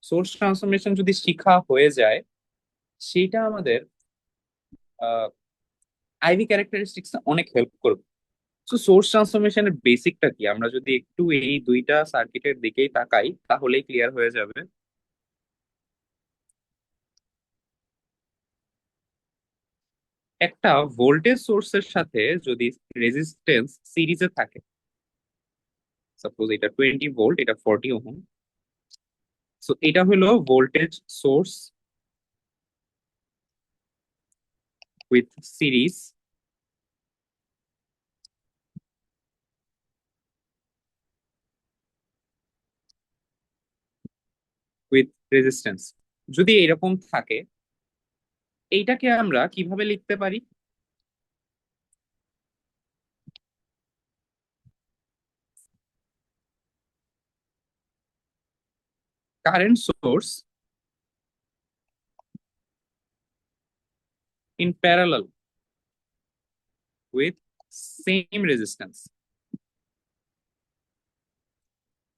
সোর্স ট্রান্সফরমেশন যদি শিখা হয়ে যায়, সেটা আমাদের আইভি ক্যারেক্টারিস্টিক্স অনেক হেল্প করবে। তো সোর্স ট্রান্সফরমেশনের বেসিকটা কি, আমরা যদি একটু এই দুইটা সার্কিটের দিকেই তাকাই তাহলেই ক্লিয়ার হয়ে যাবে। একটা ভোল্টেজ সোর্সের সাথে যদি রেজিস্ট্যান্স সিরিজে থাকে, সাপোজ এটা 20 ভোল্ট, এটা 40 ওহম, সো এটা হলো voltage source with series with resistance. যদি এরকম থাকে, এইটাকে আমরা কিভাবে লিখতে পারি? Current source in parallel with same resistance,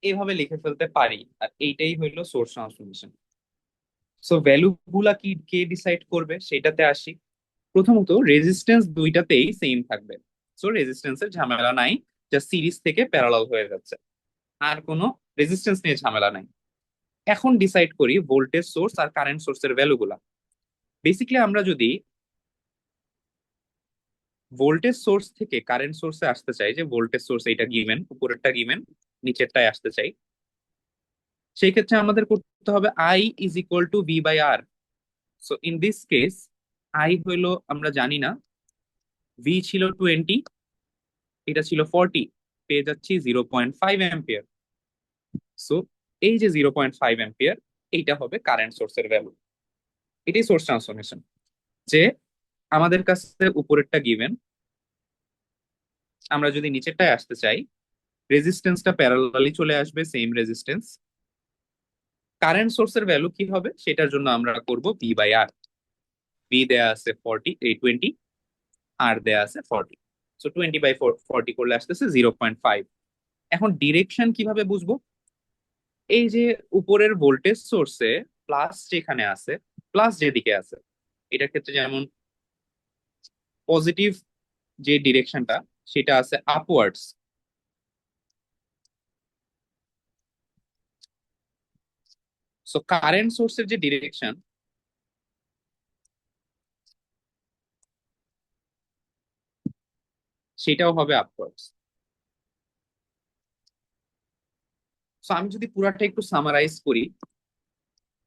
এইভাবে লিখে ফেলতে পারি। আর এইটাই হইলো সোর্স ট্রান্সফরমেশন। সো ভ্যালু গুলা কি কে ডিসাইড করবে সেটাতে আসি। প্রথমত রেজিস্ট্যান্স দুইটাতেই সেম থাকবে, সো রেজিস্ট্যান্সের ঝামেলা নাই, যা সিরিজ থেকে প্যারালাল হয়ে যাচ্ছে, আর কোনো রেজিস্ট্যান্স নিয়ে ঝামেলা নাই। এখন ডিসাইড করি ভোল্টেজ সোর্স আর কারেন্ট সোর্সের ভ্যালুগুলা। বেসিক্যালি আমরা যদি ভোল্টেজ সোর্স থেকে কারেন্ট সোর্সে আসতে চাই, যে ভোল্টেজ সোর্স এইটা গিভেন, উপরেরটা গিভেন, নিচেরটায় আসতে চাই, সেই ক্ষেত্রে আমাদের করতে হবে I is equal to V by R. So in this case I হইলো আমরা জানি না, ভি ছিল 20, এটা ছিল 40, পেয়ে যাচ্ছি 0.5 অ্যাম্পিয়ার। সো এই যে 0.5 অ্যাম্পিয়ার, এইটা হবে কারেন্ট সোর্সের ভ্যালু। এটাই সোর্স ট্রান্সফরমেশন, যে আমাদের কাছে উপরেরটা গিভেন, আমরা যদি নিচেরটায় আসতে চাই, রেজিস্ট্যান্সটা প্যারালালি চলে আসবে, সেম রেজিস্ট্যান্স। কারেন্ট সোর্সের ভ্যালু কি হবে সেটার জন্য আমরা করব ভি বাই আর। ভি দেয়া আছে 20, আর দেয়া আছে 40, সো 20/40 করলে আসতেছে 0.5। এখন ডিরেকশন কিভাবে বুঝবো? এই যে উপরের ভোল্টেজ সোর্সে প্লাস যেখানে আছে, প্লাস যেদিকে আছে, এটার ক্ষেত্রে যেমন পজিটিভ যে ডিরেকশনটা, সেটা আছে আপওয়ার্ডস। সো কারেন্ট সোর্সের যে ডিরেকশন, সেটাও হবে আপওয়ার্ডস। সো আমি যদি পুরাটা একটু সামারাইজ করি,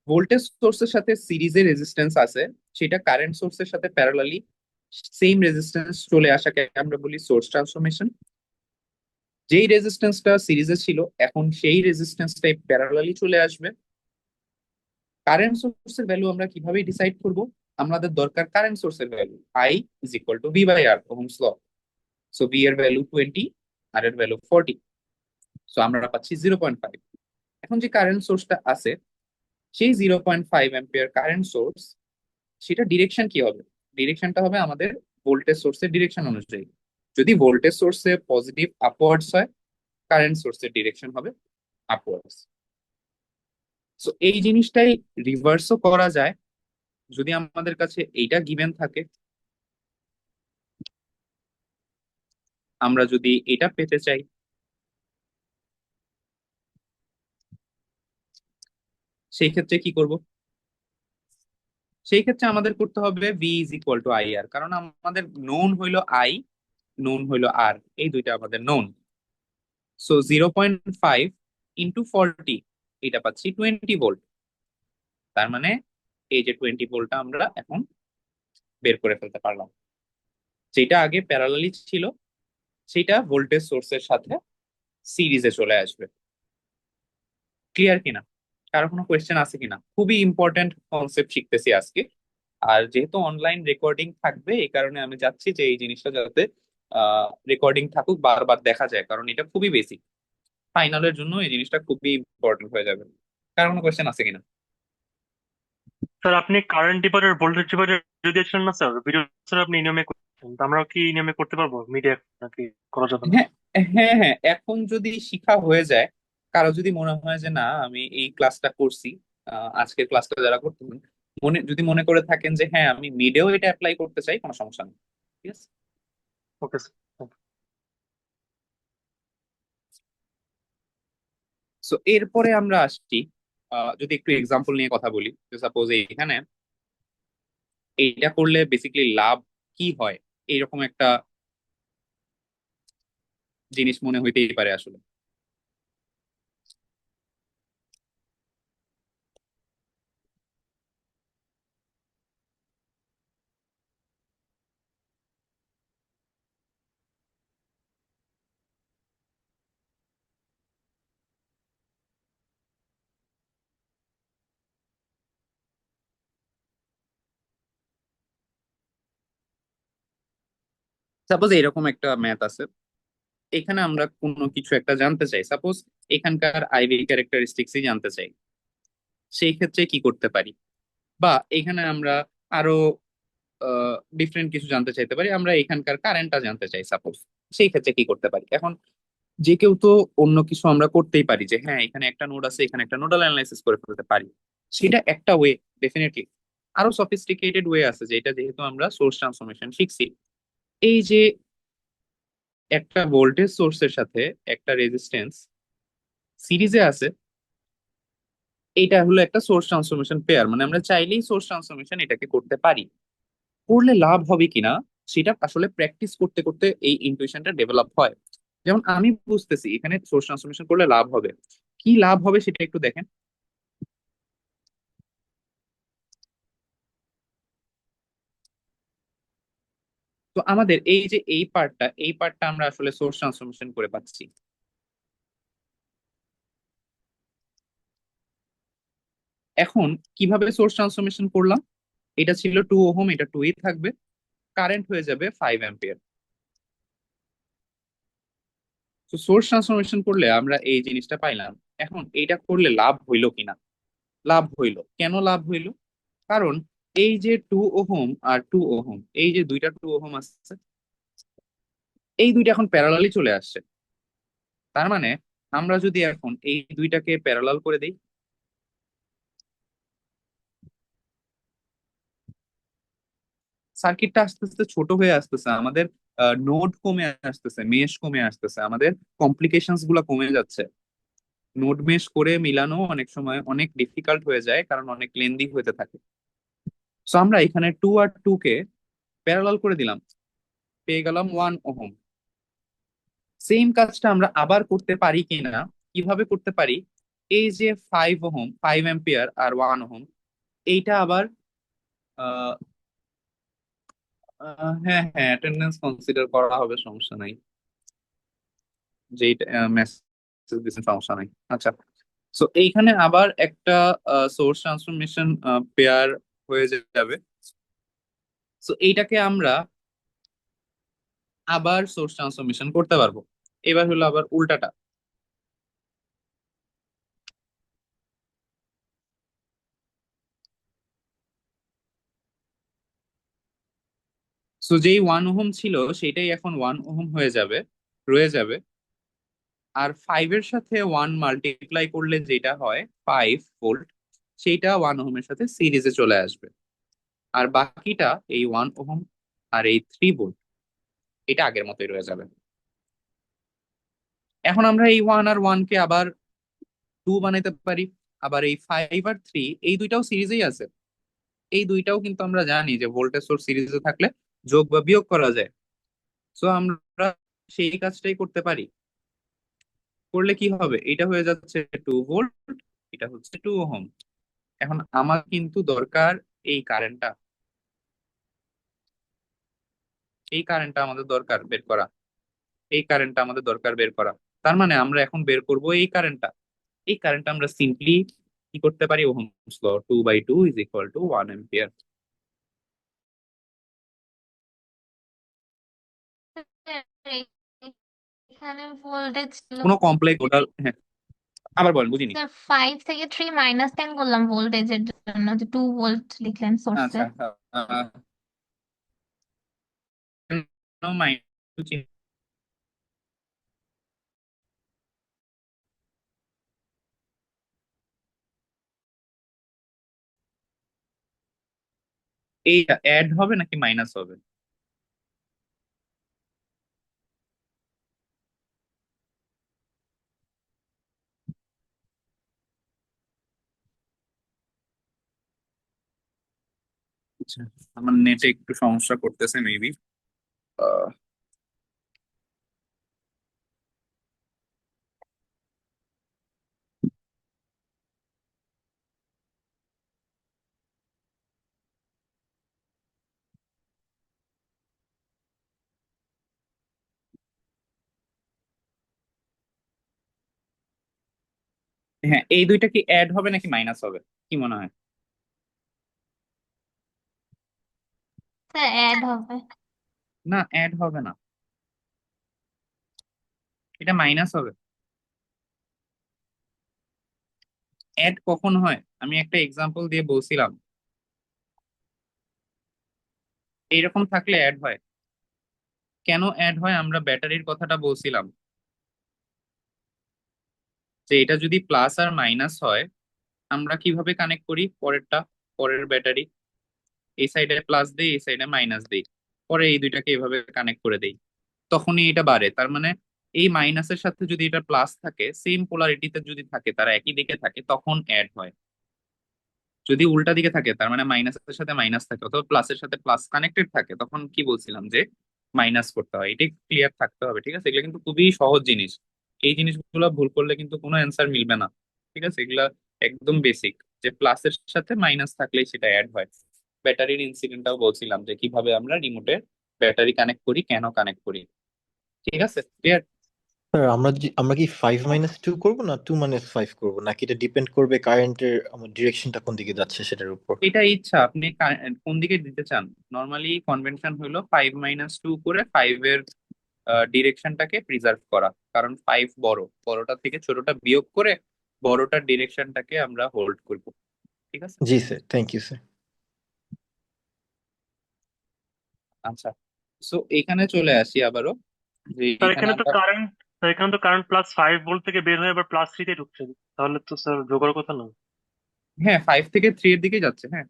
ভোল্টেজ সোর্সের সাথে সিরিজে রেজিস্ট্যান্স আছে, সেটা কারেন্ট সোর্সের সাথে প্যারালালি সেম রেজিস্ট্যান্স চলে আসাকে আমরা বলি সোর্স ট্রান্সফরমেশন। যেই রেজিস্ট্যান্সটা সিরিজে ছিল, এখন সেই রেজিস্ট্যান্সটাই প্যারালালি চলে আসবে। কারেন্ট সোর্সের ভ্যালু আমরা কিভাবে ডিসাইড করব? আমাদের দরকার কারেন্ট সোর্সের value, I is equal to V by R, Ohm's law. So V এর ভ্যালু 20, আর এর ভ্যালু 40, সো আমরা পাচ্ছি 0.5। এখন যে কারেন্ট সোর্সটা আছে, সেই 0.5 অ্যাম্পিয়ার কারেন্ট সোর্স, সেটা ডিরেকশন কি হবে? ডিরেকশনটা হবে আমাদের ভোল্টেজ সোর্সের ডিরেকশন অনুযায়ী। যদি ভোল্টেজ সোর্সে পজিটিভ আপওয়ার্ডস হয়, কারেন্ট সোর্সের ডিরেকশন হবে আপওয়ার্ডস। সো এই জিনিসটাই রিভার্সও করা যায়। যদি আমাদের কাছে এইটা গিভেন থাকে, আমরা যদি এটা পেতে চাই, সেই ক্ষেত্রে কি করব? সেই ক্ষেত্রে আমাদের করতে হবে V is equal to I R, কারণ আমাদের নোন হইলো আই, নোন হইলো আর, এই দুইটা আমাদের নোন। সো 0.5 ইন্টু 40, এটা পাচ্ছি 20 ভোল্ট। তার মানে এই যে 20 ভোল্টটা আমরা এখন বের করে ফেলতে পারলাম। যেটা আগে প্যারালালি ছিল, সেটা ভোল্টেজ সোর্সের সাথে সিরিজে চলে আসবে। ক্লিয়ার কিনা? কারো কোনো কোয়েশ্চেন আছে কিনা? খুবই ইম্পর্টেন্ট কনসেপ্ট শিখতেছি আজকে। আর যেহেতু অনলাইন রেকর্ডিং থাকবে, এই কারণে আমি চাচ্ছি যে এই জিনিসটা যাতে রেকর্ডিং থাকুক, বারবার দেখা যায়, কারণ এটা খুবই বেসিক। ফাইনালের জন্য এই জিনিসটা খুবই ইম্পর্টেন্ট হয়ে যাবে। কার কোনো কোয়েশ্চেন আছে কিনা? স্যার আপনি কারেন্ট ডিভাইডার ভোল্টেজ ডিভাইডার দিয়েছিলেন না স্যার ভিডিও? স্যার আপনি এই নিয়মে করছেন তো আমরা কি এই নিয়মে করতে পারবো মিডিয়া নাকি করা যাবে না? হ্যাঁ, হ্যাঁ, হ্যাঁ, এখন যদি শিখা হয়ে যায়, কারো যদি মনে হয় যে না আমি এই ক্লাসটা করছি, আজকের ক্লাসটা যারা করতেছেন, যদি মনে করে থাকেন যে হ্যাঁ আমি মিডেও এটা অ্যাপ্লাই করতে চাই, কোনো সমস্যা নেই। ঠিক আছে। Okay sir. সো এরপরে আমরা আসছি, যদি একটু এক্সাম্পল নিয়ে কথা বলি, সাপোজ এখানে এইটা করলে বেসিক্যালি লাভ কি হয়, এইরকম একটা জিনিস মনে হইতেই পারে আসলে। সাপোজ এরকম একটা ম্যাথ আছে, এখানে আমরা কোনো কিছু একটা জানতে চাই, সাপোজ এখানকার আইভি ক্যারেক্টারিস্টিক্সই জানতে চাই। সেই ক্ষেত্রে কি করতে পারি? বা এখানে আমরা আরো ডিফারেন্ট কিছু জানতে চাইতে পারি, আমরা এখানকার কারেন্টটা জানতে চাই সাপোজ। সেই ক্ষেত্রে কি করতে পারি? এখন যে কেউ তো অন্য কিছু আমরা করতেই পারি, যে হ্যাঁ এখানে একটা নোড আছে, এখানে একটা নোডাল অ্যানালাইসিস করে ফেলতে পারি। সেটা একটা ওয়ে, ডেফিনেটলি। আরো সফিস্টিকেটেড ওয়ে আছে, যেটা যেহেতু আমরা সোর্স ট্রান্সফরমেশন শিখছি, এই যে একটা ভোল্টেজ সোর্সের সাথে একটা রেজিস্ট্যান্স সিরিজে আছে, এইটা হলো একটা সোর্স ট্রান্সফরমেশন পেয়ার, মানে আমরা চাইলেই সোর্স ট্রান্সফরমেশন এটাকে করতে পারি। করলে লাভ হবে কিনা সেটা আসলে প্র্যাকটিস করতে করতে এই ইনটুইশনটা ডেভেলপ হয়। যেমন আমি বুঝতেছি এখানে সোর্স ট্রান্সফরমেশন করলে লাভ হবে, কি লাভ হবে সেটা একটু দেখেন। তো আমাদের এই যে এই পার্টটা আমরা আসলে সোর্স ট্রান্সফরমেশন করে পাচ্ছি। এখন কিভাবে সোর্স ট্রান্সফরমেশন করলাম? এটা ছিল 2 ওহম, এটা 2ই থাকবে, কারেন্ট হয়ে যাবে 5 অ্যাম্পিয়ার। তো সোর্স ট্রান্সফরমেশন করলে আমরা এই জিনিসটা পাইলাম। এখন এইটা করলে লাভ হইলো কিনা? লাভ হইলো। কেন লাভ হইলো? কারণ এই যে 2 ওহম আর 2 ওহম, এই যে দুইটা 2 ওহম আছে, এই দুইটা এখন প্যারালালি চলে আসছে। তার মানে আমরা যদি এখন এই দুইটাকে প্যারালাল করে দিই, সার্কিটটা আস্তে আস্তে ছোট হয়ে আসতেছে, আমাদের নোড কমে আসতেছে, মেশ কমে আসতেছে, আমাদের কমপ্লিকেশনস গুলা কমে যাচ্ছে। নোড মেশ করে মিলানো অনেক সময় অনেক ডিফিকাল্ট হয়ে যায়, কারণ অনেক লেন্দি হতে থাকে। সো আমরা এখানে 2 আর 2 কে প্যারালাল করে দিলাম, পেয়ে গেলাম 1 ওহম। সেম কাজটা আমরা আবার করতে পারি কিনা? কিভাবে করতে পারি? এই যে 5 ওহম, 5 অ্যাম্পিয়ার আর 1 ওহম, এইটা আবার আহ, হ্যাঁ, হ্যাঁ, অ্যাটেন্ডেন্স কনসিডার করা হবে, সমস্যা নাই। যে মেসেজ দিচ্ছেন, সমস্যা নাই। আচ্ছা, সো এইখানে আবার একটা সোর্স ট্রান্সফরমেশন পেয়ার হয়ে যাবে। সো এইটাকে আমরা আবার সোর্স ট্রান্সফরমেশন করতে পারবো। এবার হলো আবার উল্টাটা। সো যেই 1 ওহম ছিল সেটাই এখন 1 ওহম হয়ে যাবে, রয়ে যাবে। আর 5 এর সাথে 1 মাল্টিপ্লাই করলে যেটা হয় 5 ভোল্ট, সেইটা 1 ওহমের সাথে সিরিজে চলে আসবে। আর বাকিটা এই 1 ওহম আর এই 3 ভোল্ট, এটা আগের মতোই রয়ে যাবে। এখন আমরা এই 1 আর 1 কে আবার 2 বানাইতে পারি। আবার এই 5 আর 3, এই দুইটাও সিরিজেই আছে। এই দুইটাও কিন্তু আমরা জানি যে ভোল্টেজ সোর্স সিরিজে থাকলে যোগ বা বিয়োগ করা যায়। সো আমরা সেই কাজটাই করতে পারি। করলে কি হবে? এটা হয়ে যাচ্ছে 2 ভোল্ট, এটা হচ্ছে 2 ওহম। এখন আমার কিন্তু দরকার এই কারেন্টটা, এই কারেন্টটা আমাদের দরকার বের করা, এই কারেন্টটা আমাদের দরকার বের করা। তার মানে আমরা এখন বের করব এই কারেন্টটা। এই কারেন্টটা আমরা সিম্পলি কি করতে পারি? Ohm's law, 2/2 = 1 ampere. এখানে ভোল্টেজ ছিল কোনো কমপ্লেক্স টোটাল, হ্যাঁ আবার বলেন বুঝিনি। স্যার 5 থেকে 3 -10 করলাম ভোল্টেজের জন্য, যে 2 ভোল্ট লিখলেন সোর্সে। আচ্ছা, মাইনাস, এই অ্যাড হবে নাকি মাইনাস হবে? আচ্ছা, আমার নেটে একটু সমস্যা করতেছে মেবি। হ্যাঁ, এই দুইটা কি অ্যাড হবে নাকি মাইনাস হবে, কি মনে হয়? স্যার অ্যাড হবে। না, অ্যাড হবে না, এটা মাইনাস হবে। অ্যাড কখন হয় আমি একটা এক্সাম্পল দিয়ে বলছিলাম, এইরকম থাকলে অ্যাড হয়। কেন অ্যাড হয় আমরা ব্যাটারির কথাটা বলছিলাম, যে এটা যদি প্লাস আর মাইনাস হয় আমরা কিভাবে কানেক্ট করি পরেরটা, পরের ব্যাটারি এই সাইডে প্লাস দেই এই সাইডে মাইনাস দেই, পরে এই দুইটাকে এভাবে কানেক্ট করে দেই, তখনই এটা বাড়ে। তার মানে এই মাইনাসের সাথে যদি এটা প্লাস থাকে, সেম পোলারিটিতে যদি থাকে, তারা একই দিকে থাকে, তখন অ্যাড হয়। যদি উল্টা দিকে থাকে, তার মানে মাইনাসের সাথে মাইনাস থাকে অথবা প্লাসের সাথে প্লাস কানেক্টেড থাকে, তখন কি বলছিলাম যে মাইনাস করতে হয়। এটা ক্লিয়ার থাকতে হবে, ঠিক আছে? এগুলো কিন্তু খুবই সহজ জিনিস, এই জিনিসগুলো ভুল করলে কিন্তু কোনো অ্যান্সার মিলবে না। ঠিক আছে, এগুলা একদম বেসিক, যে প্লাসের সাথে মাইনাস থাকলেই সেটা অ্যাড হয়। ব্যাটারির ইনসিডেন্টটাও বলছিলাম যে কিভাবে আমরা রিমোটে ব্যাটারি কানেক্ট করি, কেন কানেক্ট করি। ঠিক আছে, ক্লিয়ার? স্যার আমরা কি 5 - 2 করবো না 2 - 5 করবো, নাকি এটা ডিপেন্ড করবে কারেন্টের আমার ডিরেকশনটা কোন দিকে যাচ্ছে সেটার উপর? এটা ইচ্ছা, আপনি কোন দিকে দিতে চান। নর্মালি কনভেনশন হলো 5 - 2 করে 5-এর ডিরেকশনটাকে প্রিজার্ভ করা, কারণ 5 বড়, বড়টা থেকে ছোটটা বিয়োগ করে বড়টার ডিরেকশনটাকে আমরা হোল্ড করব। ঠিক আছে। জি স্যার, থ্যাংক ইউ স্যার। আচ্ছা, সো এখানে চলে আসি আবারও, যে স্যার এখানে এখানে তো আমরা, কারেন্ট স্যার এখানে তো কারেন্ট +5 ভোল্ট থেকে বের হয়ে আবার +3 তে ঢুকছে, তাহলে তো স্যার যোগার কথা না। হ্যাঁ 5 থেকে 3 এর দিকে যাচ্ছে, হ্যাঁ।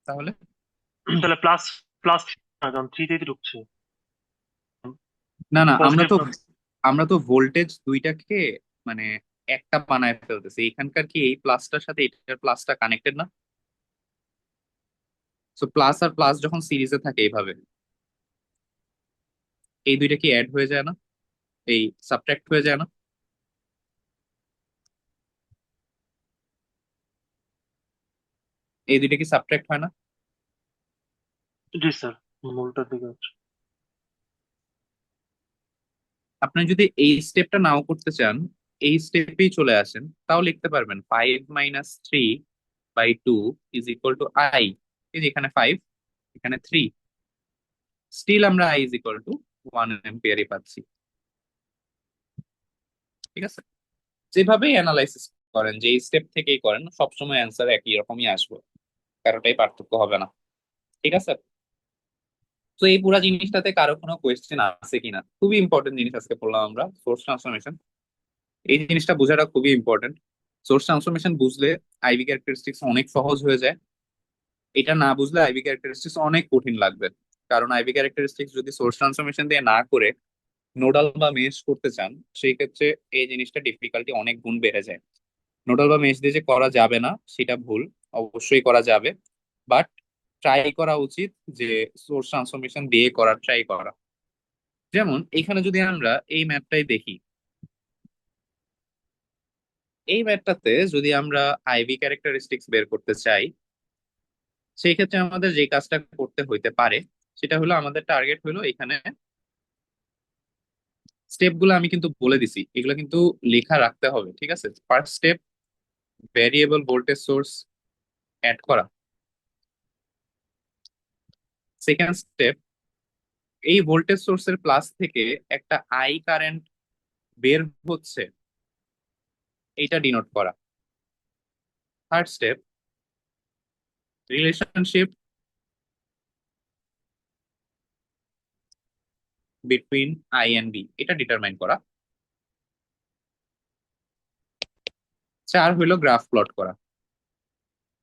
তাহলে তাহলে প্লাস প্লাস না, কারণ 3 তে ঢুকছে না না, পজিটিভ না। আমরা তো ভোল্টেজ দুইটাকে মানে একটা বানায় ফেলতেছি এখানকার, কি এই প্লাসটার সাথে এটার প্লাসটা কানেক্টেড না? সো প্লাস আর প্লাস যখন সিরিজে থাকে এইভাবে, এই দুইটা কি অ্যাড হয়ে যায় না, এই সাবট্রাক্ট হয়ে যায় না? এই দুইটা কি সাবট্রাক্ট হয় না? জি স্যার, মূলটার দিকে হচ্ছে। আপনি যদি এই স্টেপটা নাও করতে চান, এই স্টেপেই চলে আসেন, তাও লিখতে পারবেন 5 - 3/2 ইজ ইকুয়াল টু আই। এই যে এখানে 5, এখানে 3, স্টিল আমরা আই ইজ ইকুয়াল টু 1 এম্পিয়ারই পাচ্ছি। ঠিক আছে, যেভাবেই অ্যানালাইসিস করেন, যে স্টেপ থেকেই করেন, সবসময় অ্যান্সার একই রকমই আসবে, কারোটাই পার্থক্য হবে না। ঠিক আছে, তো এই পুরো জিনিসটাতে কারো কোনো কোয়েশ্চেন আছে কিনা? খুবই ইম্পর্টেন্ট জিনিস আজকে পড়লাম আমরা, সোর্স ট্রান্সফরমেশন। এই জিনিসটা বোঝাটা খুবই ইম্পর্টেন্ট। সোর্স ট্রান্সফরমেশন বুঝলে আইভি ক্যারেক্টারিস্টিক্স অনেক সহজ হয়ে যায়, এটা না বুঝলে আইভি ক্যারেক্টারিস্টিক্স অনেক কঠিন লাগবে। কারণ আইভি ক্যারেক্টারিস্টিক্স যদি সোর্স ট্রান্সফরমেশন দিয়ে না করে নোডাল বা মেশ করতে চান, সেই ক্ষেত্রে এই জিনিসটা ডিফিকাল্টি অনেক গুণ বেড়ে যায়। নোডাল বা মেশ দিয়ে যে করা যাবে না সেটা ভুল, অবশ্যই করা যাবে, বাট ট্রাই করা উচিত যে সোর্স ট্রান্সফরমেশন দিয়ে করার ট্রাই করা। যেমন এখানে যদি আমরা এই ম্যাপটাই দেখি, এই ম্যাপটাতে যদি আমরা আইভি ক্যারেক্টারিস্টিক্স বের করতে চাই, সেই ক্ষেত্রে আমাদের যে কাজটা করতে হইতে পারে সেটা হলো, আমাদের টার্গেট হলো এখানে স্টেপ গুলো আমি কিন্তু বলে দিছি, এগুলো কিন্তু লেখা রাখতে হবে। ঠিক আছে, first step variable voltage source add করা, সেকেন্ড স্টেপ এই ভোল্টেজ সোর্সের প্লাস থেকে একটা আই কারেন্ট বের হচ্ছে, এইটা ডিনোট করা। Third step, relationship between I and B, এটা ডিটারমাইন করা। চার হইলো গ্রাফ প্লট করা।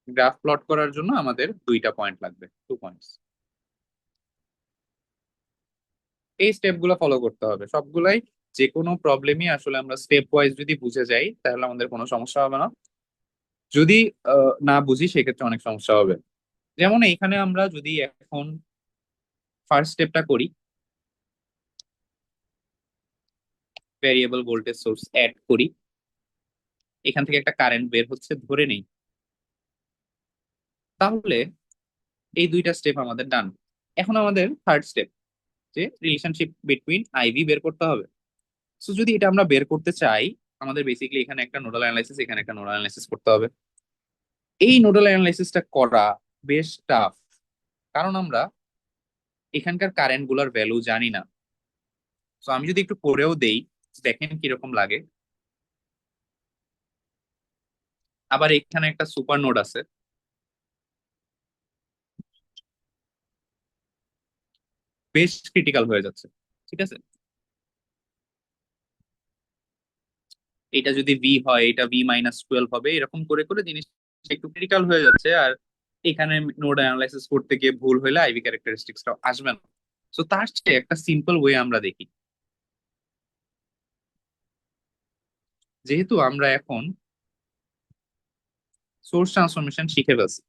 গ্রাফ প্লট করার জন্য আমাদের দুইটা পয়েন্ট লাগবে, 2 পয়েন্টস। এই স্টেপ গুলো ফলো করতে হবে সবগুলাই। যে কোনো প্রবলেমই আসলে আমরা স্টেপ ওয়াইজ যদি বুঝে যাই তাহলে আমাদের কোনো সমস্যা হবে না। যদি না বুঝি সেক্ষেত্রে অনেক সমস্যা হবে। যেমন এইখানে আমরা যদি এখন ফার্স্ট স্টেপটা করি, ভ্যারিয়েবল ভোল্টেজ সোর্স অ্যাড করি, এখান থেকে একটা কারেন্ট বের হচ্ছে ধরে নেই, তাহলে এই দুইটা স্টেপ আমাদের ডান। এখন আমাদের থার্ড স্টেপ, যে রিলেশনশিপ বিটুইন আইভি বের করতে হবে। সো যদি এটা আমরা বের করতে চাই, আমাদের বেসিক্যালি এখানে একটা নোডাল অ্যানালাইসিস, এখানে একটা নোডাল অ্যানালাইসিস করতে হবে। এই নোডাল অ্যানালাইসিসটা করা বেশ টাফ, কারণ আমরা এখানকার কারেন্ট গুলার ভ্যালু জানি না। তো আমি যদি একটু করেও দেই, দেখেন কিরকম লাগে। আবার এখানে একটা সুপার নোড আছে, বেশ ক্রিটিক্যাল হয়ে যাচ্ছে। ঠিক আছে, এটা যদি ভি হয় এটা V-12 হবে, এরকম করে করে জিনিসটা একটু ক্রিটিক্যাল হয়ে যাচ্ছে। আর এখানে নোড অ্যানালাইসিস করতে গিয়ে ভুল হলে আইভি ক্যারেক্টারিস্টিক্সটা আসবে না। তো তার চেয়ে একটা সিম্পল ওয়ে আমরা দেখি। যেহেতু আমরা এখন সোর্স ট্রান্সফরমেশন শিখে ফেলছি,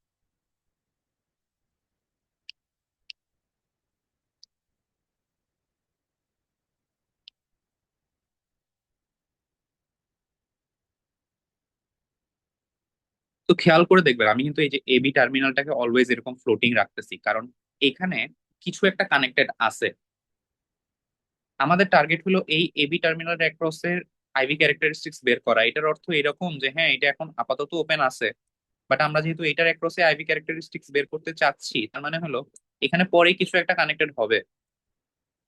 তো খেয়াল করে দেখবেন আমি কিন্তু এই যে এবি টার্মিনালটাকে অলওয়েজ এরকম ফ্লোটিং রাখতেছি, কারণ এখানে কিছু একটা কানেক্টেড আছে। আমাদের টার্গেট হলো এই এবি টার্মিনাল অ্যাক্রসের আইভি ক্যারেক্টারিস্টিক্স বের করা। এটার অর্থ এরকম যে হ্যাঁ, এটা এখন আপাতত ওপেন আছে, বাট আমরা যেহেতু এটার অ্যাক্রসে আইভি ক্যারেক্টারিস্টিক্স বের করতে চাচ্ছি, তার মানে হলো এখানে পরে কিছু একটা কানেক্টেড হবে।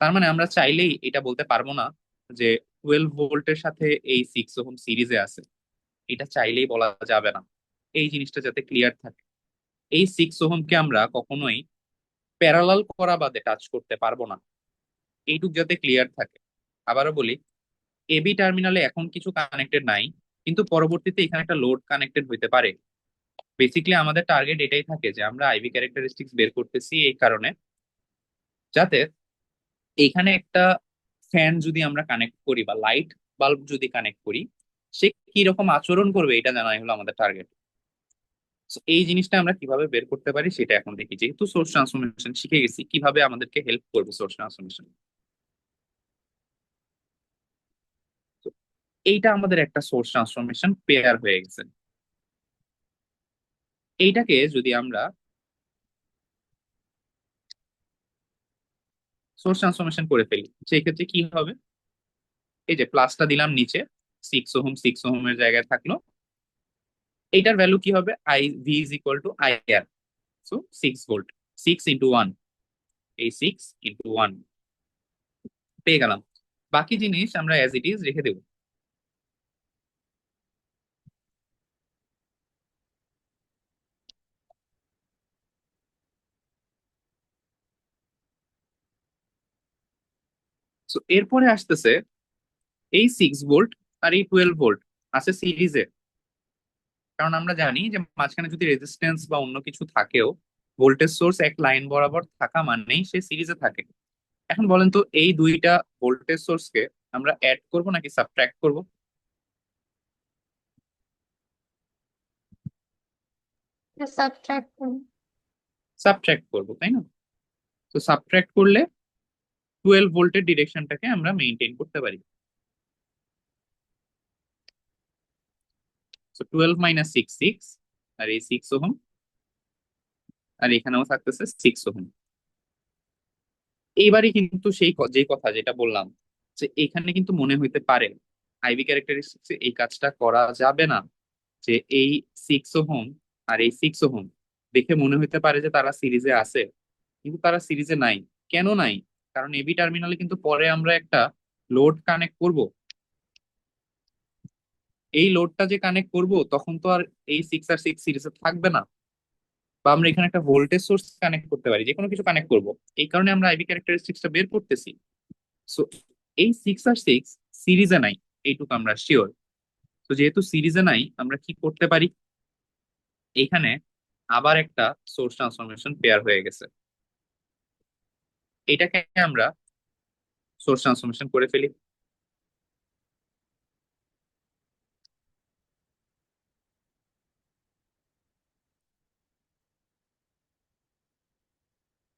তার মানে আমরা চাইলেই এটা বলতে পারবো না যে 12 ভোল্টের সাথে এই 6 ওহম সিরিজে আছে, এটা চাইলেই বলা যাবে না। এই জিনিসটা যাতে ক্লিয়ার থাকে, এই 6 ওহমকে আমরা কখনোই প্যারালাল করা বাদে টাচ করতে পারবো না, এইটুক যাতে ক্লিয়ার থাকে। আবারও বলি, এবি টার্মিনালে এখন কিছু কানেক্টেড নাই, কিন্তু পরবর্তীতে এখানে একটা লোড কানেক্টেড হইতে পারে। বেসিক্যালি আমাদের টার্গেট এটাই থাকে যে আমরা আইভি ক্যারেক্টারিস্টিক্স বের করতেছি এই কারণে, যাতে এইখানে একটা ফ্যান যদি আমরা কানেক্ট করি বা লাইট বাল্ব যদি কানেক্ট করি, সে কি রকম আচরণ করবে এটা জানাই হলো আমাদের টার্গেট। এই জিনিসটা আমরা কিভাবে বের করতে পারি সেটা এখন দেখি। যেহেতু সোর্স ট্রান্সফরমেশন শিখে গেছি, কিভাবে আমাদেরকে হেল্প করবে সোর্স ট্রান্সফরমেশন। এইটা আমাদের একটা সোর্স ট্রান্সফরমেশন পেয়ার হয়ে গেছে। এইটাকে যদি আমরা সোর্স ট্রান্সফরমেশন করে ফেলি, সেই ক্ষেত্রে কি হবে? এই যে প্লাসটা দিলাম নিচে, 6 ওহম জায়গায় থাকলো। এইটার ভ্যালু কি হবে? I V is equal to I R. So 6 volt, 6 × 1, এই 6 × 1 পেয়ে গেলাম। বাকি জিনিস আমরা অ্যাজ ইট ইজ রেখে দেবো। সো এরপরে আসতেছে এই 6 ভোল্ট আর এই 12 ভোল্ট আছে সিরিজে। কারণ আমরা জানি যে মাঝখানে যদি রেজিস্ট্যান্স বা অন্য কিছু থাকেও, ভোল্টেজ সোর্স এক লাইন বরাবর থাকা মানেই সে সিরিজে থাকে। এখন বলেন তো, এই দুইটা ভোল্টেজ সোর্সকে আমরা অ্যাড করব নাকি সাবট্রাক্ট করব? সাবট্রাক্ট। সাবট্রাক্ট করব, তাই না? তো সাবট্রাক্ট করলে 12 ভোল্টের ডিরেকশনটাকে আমরা মেইনটেইন করতে পারি। তো 12 - 6, 6, আর এই 6 ওহম, আর এখানেও থাকতেছে 6 ওহম। এইবারই কিন্তু সেই যে কথা যেটা বললাম, যে এখানে কিন্তু মনে হইতে পারে আইভি ক্যারেক্টারিস্টিক্স এই কাজটা করা যাবে না, যে এই 6 ওহম আর এই 6 ওহম দেখে মনে হইতে পারে যে তারা সিরিজে আছে, কিন্তু তারা সিরিজে নাই। কেন নাই? কারণ এবি টার্মিনালে কিন্তু পরে আমরা একটা লোড কানেক্ট করব। এই লোডটা যে কানেক্ট করব তখন তো আর এই 6 আর 6 সিরিজে থাকবে না, বা আমরা এখানে একটা ভোল্টেজ সোর্স কানেক্ট করতে পারি, যে কোনো কিছু কানেক্ট করব। এই কারণে আমরা আইভি ক্যারেক্টারিস্টিক্সটা বের করতেছি। সো এই 6 আর 6 সিরিজে নাই, এইটুকু আমরা শিওর। তো যেহেতু সিরিজে নাই, আমরা কি করতে পারি, এখানে আবার একটা সোর্স ট্রান্সফরমেশন পেয়ার হয়ে গেছে, এটাকে আমরা সোর্স ট্রান্সফরমেশন করে ফেলি।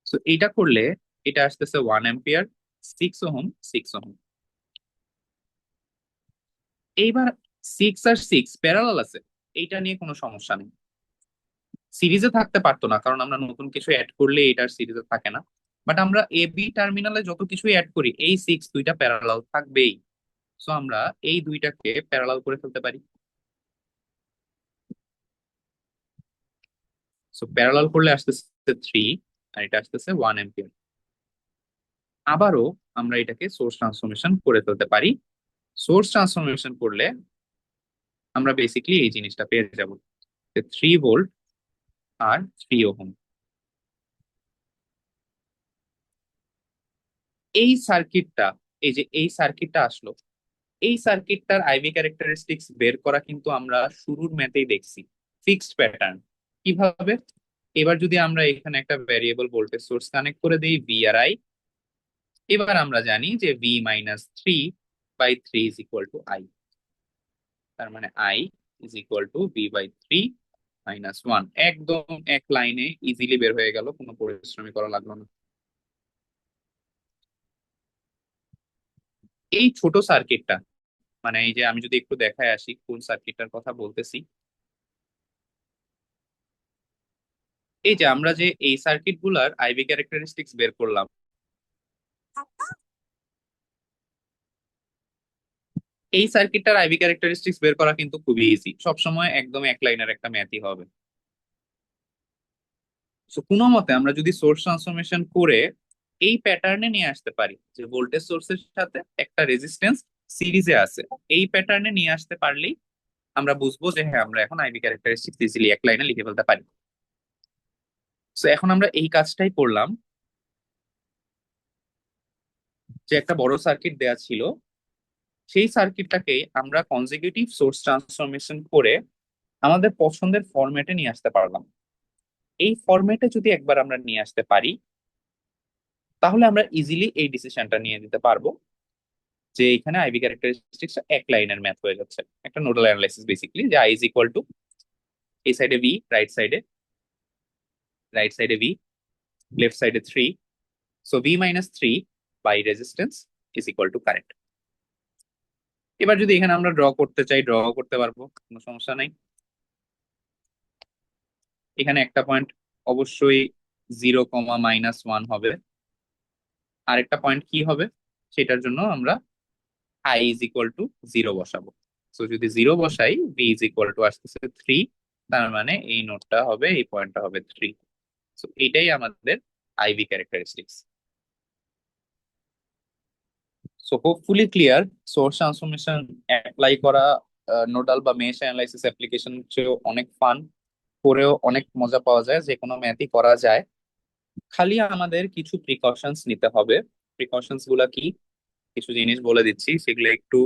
তো এইটা করলে এটা আসতেছে 1 অ্যাম্পিয়ার, 6 ওহম, 6 ওহম। এইবার 6 আর 6 প্যারালাল আছে, এইটা নিয়ে কোনো সমস্যা নেই। সিরিজে থাকতে পারতো না, কারণ আমরা নতুন কিছু অ্যাড করলে এটার সিরিজে থাকে না। বাট আমরা এ বি টার্মিনালে যত কিছুই অ্যাড করি, এই 6 দুইটা প্যারালাল থাকবেই। সো আমরা এই দুইটাকে প্যারালাল করে ফেলতে পারি। সো প্যারালাল করলে আসতেছে 3, আর এটা আসতেছে 1 অ্যাম্পিয়ার। আবারও আমরা এটাকে সোর্স ট্রান্সফরমেশন করে ফেলতে পারি। সোর্স ট্রান্সফরমেশন করলে আমরা বেসিক্যালি এই জিনিসটা পেয়ে যাব, 3 ভোল্ট আর 3 ওহম। এই সার্কিটটা, এই যে এই সার্কিটটা আসলো, এই সার্কিটটার আইভি ক্যারেক্টারিস্টিক্স বের করা কিন্তু আমরা শুরুর ম্যাথেই দেখছি, ফিক্সড প্যাটার্ন। কিভাবে? এবার যদি আমরা এখানে একটা ভ্যারিয়েবল ভোল্টেজ সোর্স কানেক্ট করে দিই, ভি আর আই, এবার আমরা জানি যে V - 3/3 is equal to I. তার মানে I is equal two V/3 - 1। একদম এক লাইনে ইজিলি বের হয়ে গেল, কোনো পরিশ্রমই করা লাগলো না। এই ছোট সার্কিটটা, মানে এই যে আমি যদি একটু দেখায় আসি কোন সার্কিটটার কথা বলতেছি, এই যে আমরা যে এই সার্কিট গুলার আইভি ক্যারেক্টারিস্টিক্স বের করলাম, এই সার্কিটটার আইভি ক্যারেক্টারিস্টিক্স বের করা কিন্তু খুবই ইজি, সবসময় একদম এক লাইনের একটা ম্যাথই হবে। তো কোনো মতে আমরা যদি সোর্স ট্রান্সফরমেশন করে এই প্যাটার্নে নিয়ে আসতে পারি, যে ভোল্টেজ সোর্সের সাথে একটা রেজিস্ট্যান্স সিরিজে আছে, এই প্যাটার্নে নিয়ে আসতে পারলেই আমরা বুঝবো যে হ্যাঁ, আমরা এখন আইভি ক্যারেক্টারিস্টিক্স ইজিলি এক লাইনে লিখে ফেলতে পারি। তো এখন আমরা এই কাজটাই করলাম, যে একটা বড় সার্কিট দেয়া ছিল, সেই সার্কিটটাকে আমরা কনজিকিউটিভ সোর্স ট্রান্সফরমেশন করে আমাদের পছন্দের ফরম্যাটে নিয়ে আসতে পারলাম। এই ফরম্যাটে যদি একবার আমরা নিয়ে আসতে পারি, তাহলে আমরা ইজিলি এই ডিসিশনটা নিয়ে দিতে পারবো যে এখানে আইভি ক্যারেক্টারিস্টিক্স এক লাইনের ম্যাথ হয়ে যাচ্ছে, একটা নোডাল অ্যানালাইসিস বেসিক্যালি, যে আই ইজ ইকুয়াল টু এই সাইডে ভি, রাইট সাইডে ভি, লেফট সাইডে 3। So V - 3 by resistance is equal to current. এবার যদি এখানে আমরা ড্র করতে চাই, ড্র করতে পারবো, কোনো সমস্যা নাই। এখানে একটা পয়েন্ট অবশ্যই 0, -1 হবে। আরেকটা পয়েন্ট কি হবে, সেটার জন্য আমরা আই ইজ ইকুয়াল টু 0 বসাবো। তো যদি 0 বসাই, ভি ইজ ইকুয়াল টু আসতেছে 3, তার মানে এই নোটটা হবে, এই পয়েন্টটা হবে 3। তো এটাই আমাদের IV characteristics. So hopefully clear. Source transformation apply করা নোডাল বা মেশ অ্যানালাইসিস অ্যাপ্লিকেশন চেয়েও অনেক ফান, করেও অনেক মজা পাওয়া যায়, যে কোনো ম্যাথই করা যায়। খালি আমাদের কিছু প্রিকশনস নিতে হবে। প্রিকশনস গুলা কি, কিছু জিনিস বলে দিচ্ছি, সেগুলো একটু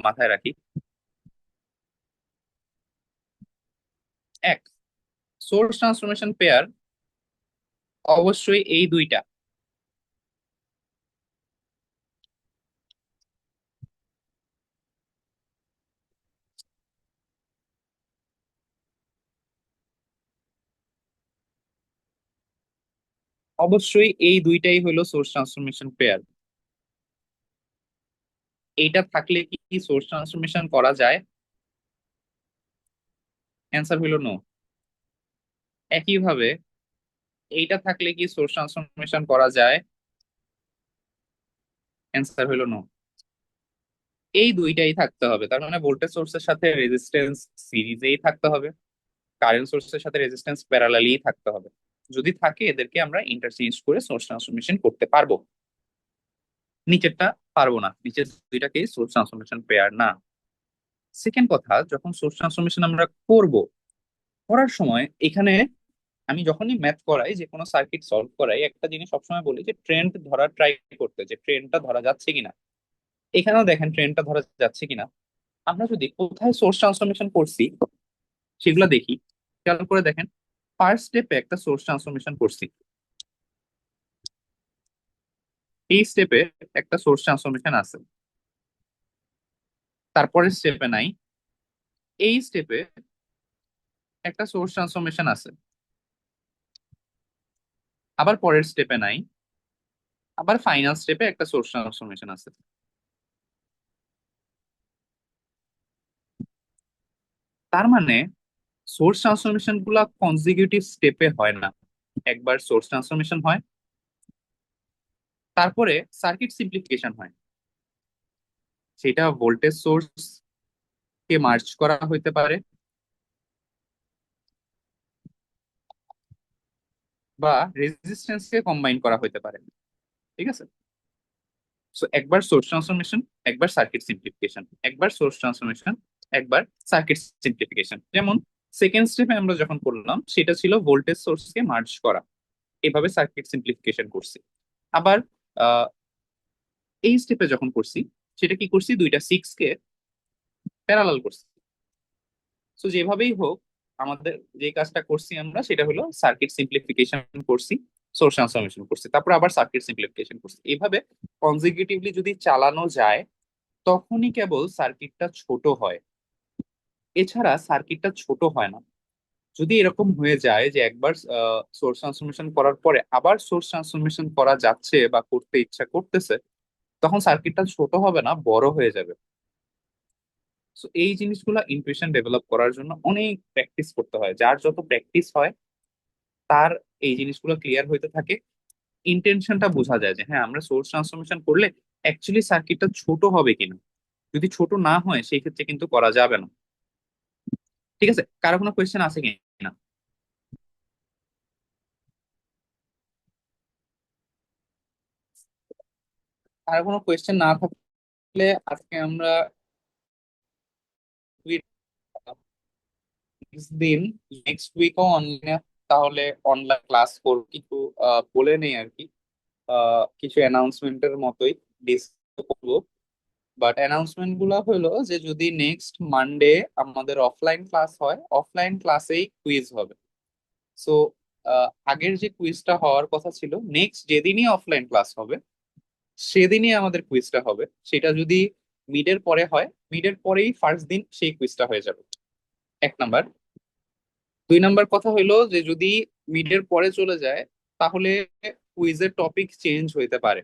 মাথায় রাখি। এক, সোর্স ট্রান্সফরমেশন পেয়ার অবশ্যই এই দুইটা, অবশ্যই এই দুইটাই হলো সোর্স ট্রান্সফরমেশন পেয়ার। এইটা থাকলে কি সোর্স ট্রান্সফরমেশন করা যায়? অ্যান্সার হলো নো। একইভাবে এইটা থাকলে কি সোর্স ট্রান্সফরমেশন করা যায়? অ্যান্সার হলো নো। এই দুইটাই থাকতে হবে, তার মানে ভোল্টেজ সোর্সের সাথে রেজিস্ট্যান্স সিরিজেই থাকতে হবে, কারেন্ট সোর্সের সাথে রেজিস্ট্যান্স প্যারালালি থাকতে হবে। যদি থাকে, এদেরকে আমরা ইন্টারচেঞ্জ করে সোর্স ট্রান্সফরমেশন করতে পারবো। নিচেরটা পারবো না, নিচের দুইটাকে সোর্স ট্রান্সফরমেশন পেয়ার না। সেকেন্ড কথা, যখন সোর্স ট্রান্সফরমেশন আমরা করব, করার সময় এখানে আমি যখনই ম্যাথ করাই, যে কোনো সার্কিট সলভ করাই, একটা জিনিস সবসময় বলি যে ট্রেন্ড ধরার ট্রাই করতে, যে ট্রেন্ডটা ধরা যাচ্ছে কিনা। এখানেও দেখেন ট্রেন্ডটা ধরা যাচ্ছে কিনা। আমরা যদি কোথায় সোর্স ট্রান্সফরমেশন করছি সেগুলো দেখি, খেয়াল করে দেখেন। ফার্স্ট স্টেপে একটা সোর্স ট্রান্সফরমেশন করছি, এই স্টেপে একটা সোর্স ট্রান্সফরমেশন আছে, তারপরের স্টেপে নাই, এই স্টেপে একটা সোর্স ট্রান্সফরমেশন আছে, আবার পরের স্টেপে নাই, আবার ফাইনাল স্টেপে একটা সোর্স ট্রান্সফরমেশন আছে। তার মানে সোর্স ট্রান্সফরমেশন গুলা কনজিকিউটিভ স্টেপে হয় না। একবার সোর্স ট্রান্সফরমেশন হয়, তারপরে সার্কিট সিম্পলিফিকেশন হয়। সেটা ভোল্টেজ সোর্স কে মার্জ করা হইতে পারে, বা রেজিস্ট্যান্স কে কম্বাইন করা হইতে পারে। ঠিক আছে? সো একবার সোর্স ট্রান্সফরমেশন, একবার সার্কিট সিম্পলিফিকেশন, একবার সোর্স ট্রান্সফরমেশন, একবার সার্কিট সিম্পলিফিকেশন। যেমন সেকেন্ড স্টেপে আমরা যখন করলাম সেটা ছিল ভোল্টেজ সোর্স কে মার্জ করা, এভাবে সার্কিট সিম্পলিফিকেশন করছি। আবার আহ, এই স্টেপে যখন করছি, সেটা কি করছি, দুইটা সিক্স কে প্যারালাল করছি। তো যেভাবেই হোক, আমাদের যে কাজটা করছি আমরা সেটা হলো সার্কিট সিম্পলিফিকেশন করছি, সোর্স ট্রান্সফরমেশন করছি, তারপর আবার সার্কিট সিম্পলিফিকেশন করছি। এইভাবে কনজিকিউটিভলি যদি চালানো যায়, তখনই কেবল সার্কিটটা ছোট হয়, এছাড়া সার্কিটটা ছোট হয় না। যদি এরকম হয়ে যায় যে একবার সোর্স ট্রান্সফরমেশন করার পরে আবার সোর্স ট্রান্সফরমেশন করা যাচ্ছে বা করতে ইচ্ছা করতেছে, তখন সার্কিটটা ছোট হবে না, বড় হয়ে যাবে। তো এই জিনিসগুলো ইনটুইশন ডেভেলপ করার জন্য অনেক প্র্যাকটিস করতে হয়। যার যত প্র্যাকটিস হয়, তার এই জিনিসগুলো ক্লিয়ার হইতে থাকে। ইন্টেনশনটা বোঝা যায় যে হ্যাঁ, আমরা সোর্স ট্রান্সফরমেশন করলে অ্যাকচুয়ালি সার্কিটটা ছোট হবে কিনা। যদি ছোট না হয় সেই ক্ষেত্রে কিন্তু করা যাবে না। ঠিক আছে, কারো কোনো কোয়েশ্চেন আছে কিনা? কারো কোনো কোয়েশ্চেন না থাকলে আজকে আমরা next দিন, নেক্সট উইকও অনলাইনে, তাহলে অনলাইন ক্লাস করব কিছু, বলে নেই আর কি। কিছু অ্যানাউন্সমেন্টের মতোই ডিসকাস করবো। বাট অ্যানাউন্সমেন্ট গুলা হলো যে যদি নেক্সট মানডে আমাদের অফলাইন ক্লাস হয়, অফলাইন ক্লাসেই কুইজ হবে। সো আগের যে কুইজটা হওয়ার কথা ছিল, নেক্সট যেদিনই অফলাইন ক্লাস হবে সেদিনই আমাদের কুইজটা হবে। সেটা যদি মিডের পরে হয়, মিডের পরেই ফার্স্ট দিন সেই কুইজটা হয়ে যাবে। এক নাম্বার। দুই নাম্বার কথা হইলো যে যদি মিডের পরে চলে যায়, তাহলে কুইজের টপিক চেঞ্জ হইতে পারে।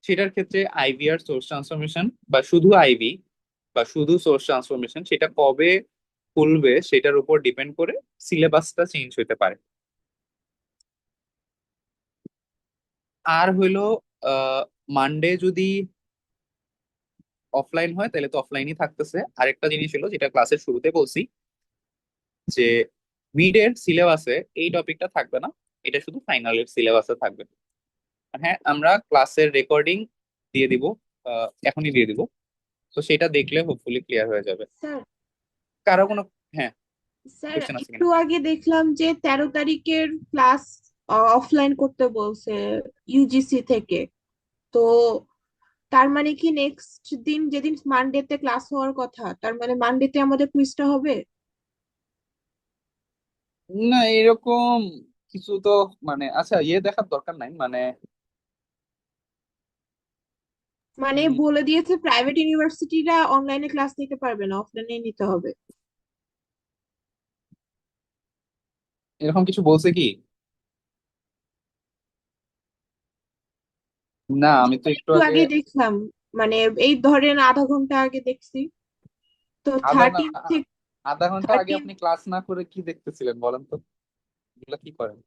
সেটার ক্ষেত্রে আইভি আর সোর্স ট্রান্সফরমেশন, বা শুধু আইভি বা শুধু সোর্স ট্রান্সফরমেশন, সেটা কবে খুলবে সেটার উপর ডিপেন্ড করে সিলেবাসটা চেঞ্জ হইতে পারে। আর হইলো মানডে যদি অফলাইন হয় তাহলে তো অফলাইনই থাকতেছে। আরেকটা জিনিস হলো যেটা ক্লাসের শুরুতে বলছি, যে মিডের সিলেবাসে এই টপিকটা থাকবে না, এটা শুধু ফাইনালের সিলেবাসে থাকবে। হ্যাঁ, আমরা ক্লাসের রেকর্ডিং দিয়ে দিব, এখনই দিয়ে দিব। তো সেটা দেখলে হোপফুলি ক্লিয়ার হয়ে যাবে। স্যার কারো কোনো, হ্যাঁ, স্যার কোয়েশ্চেন আছে একটু কিনা? আগে দেখলাম যে 13 তারিখের ক্লাস অফলাইন করতে বলছে ইউজিসি থেকে। তো তার মানে কি নেক্সট দিন যেদিন মানডেতে ক্লাস হওয়ার কথা, তার মানে মানডেতে আমাদের কুইজটা হবে? না, এরকম কিছু তো, মানে আচ্ছা, দেখার দরকার নাই, মানে মানে উম, বলে দিয়েছে প্রাইভেট ইউনিভার্সিটিরা অনলাইনে ক্লাস নিতে পারবে না, অফলাইনে নিতে হবে। এরকম কিছু বলছে কি? না, আমি তো একটু একটু আগে, আগে দেখলাম, মানে এই ধরেন আধা ঘন্টা আগে দেখছি। তো আধা থার্টিন থেকে আধা ঘন্টা আগে 13। আপনি ক্লাস না করে কি দেখতেছিলেন বলেন তো? এগুলা কি করেন?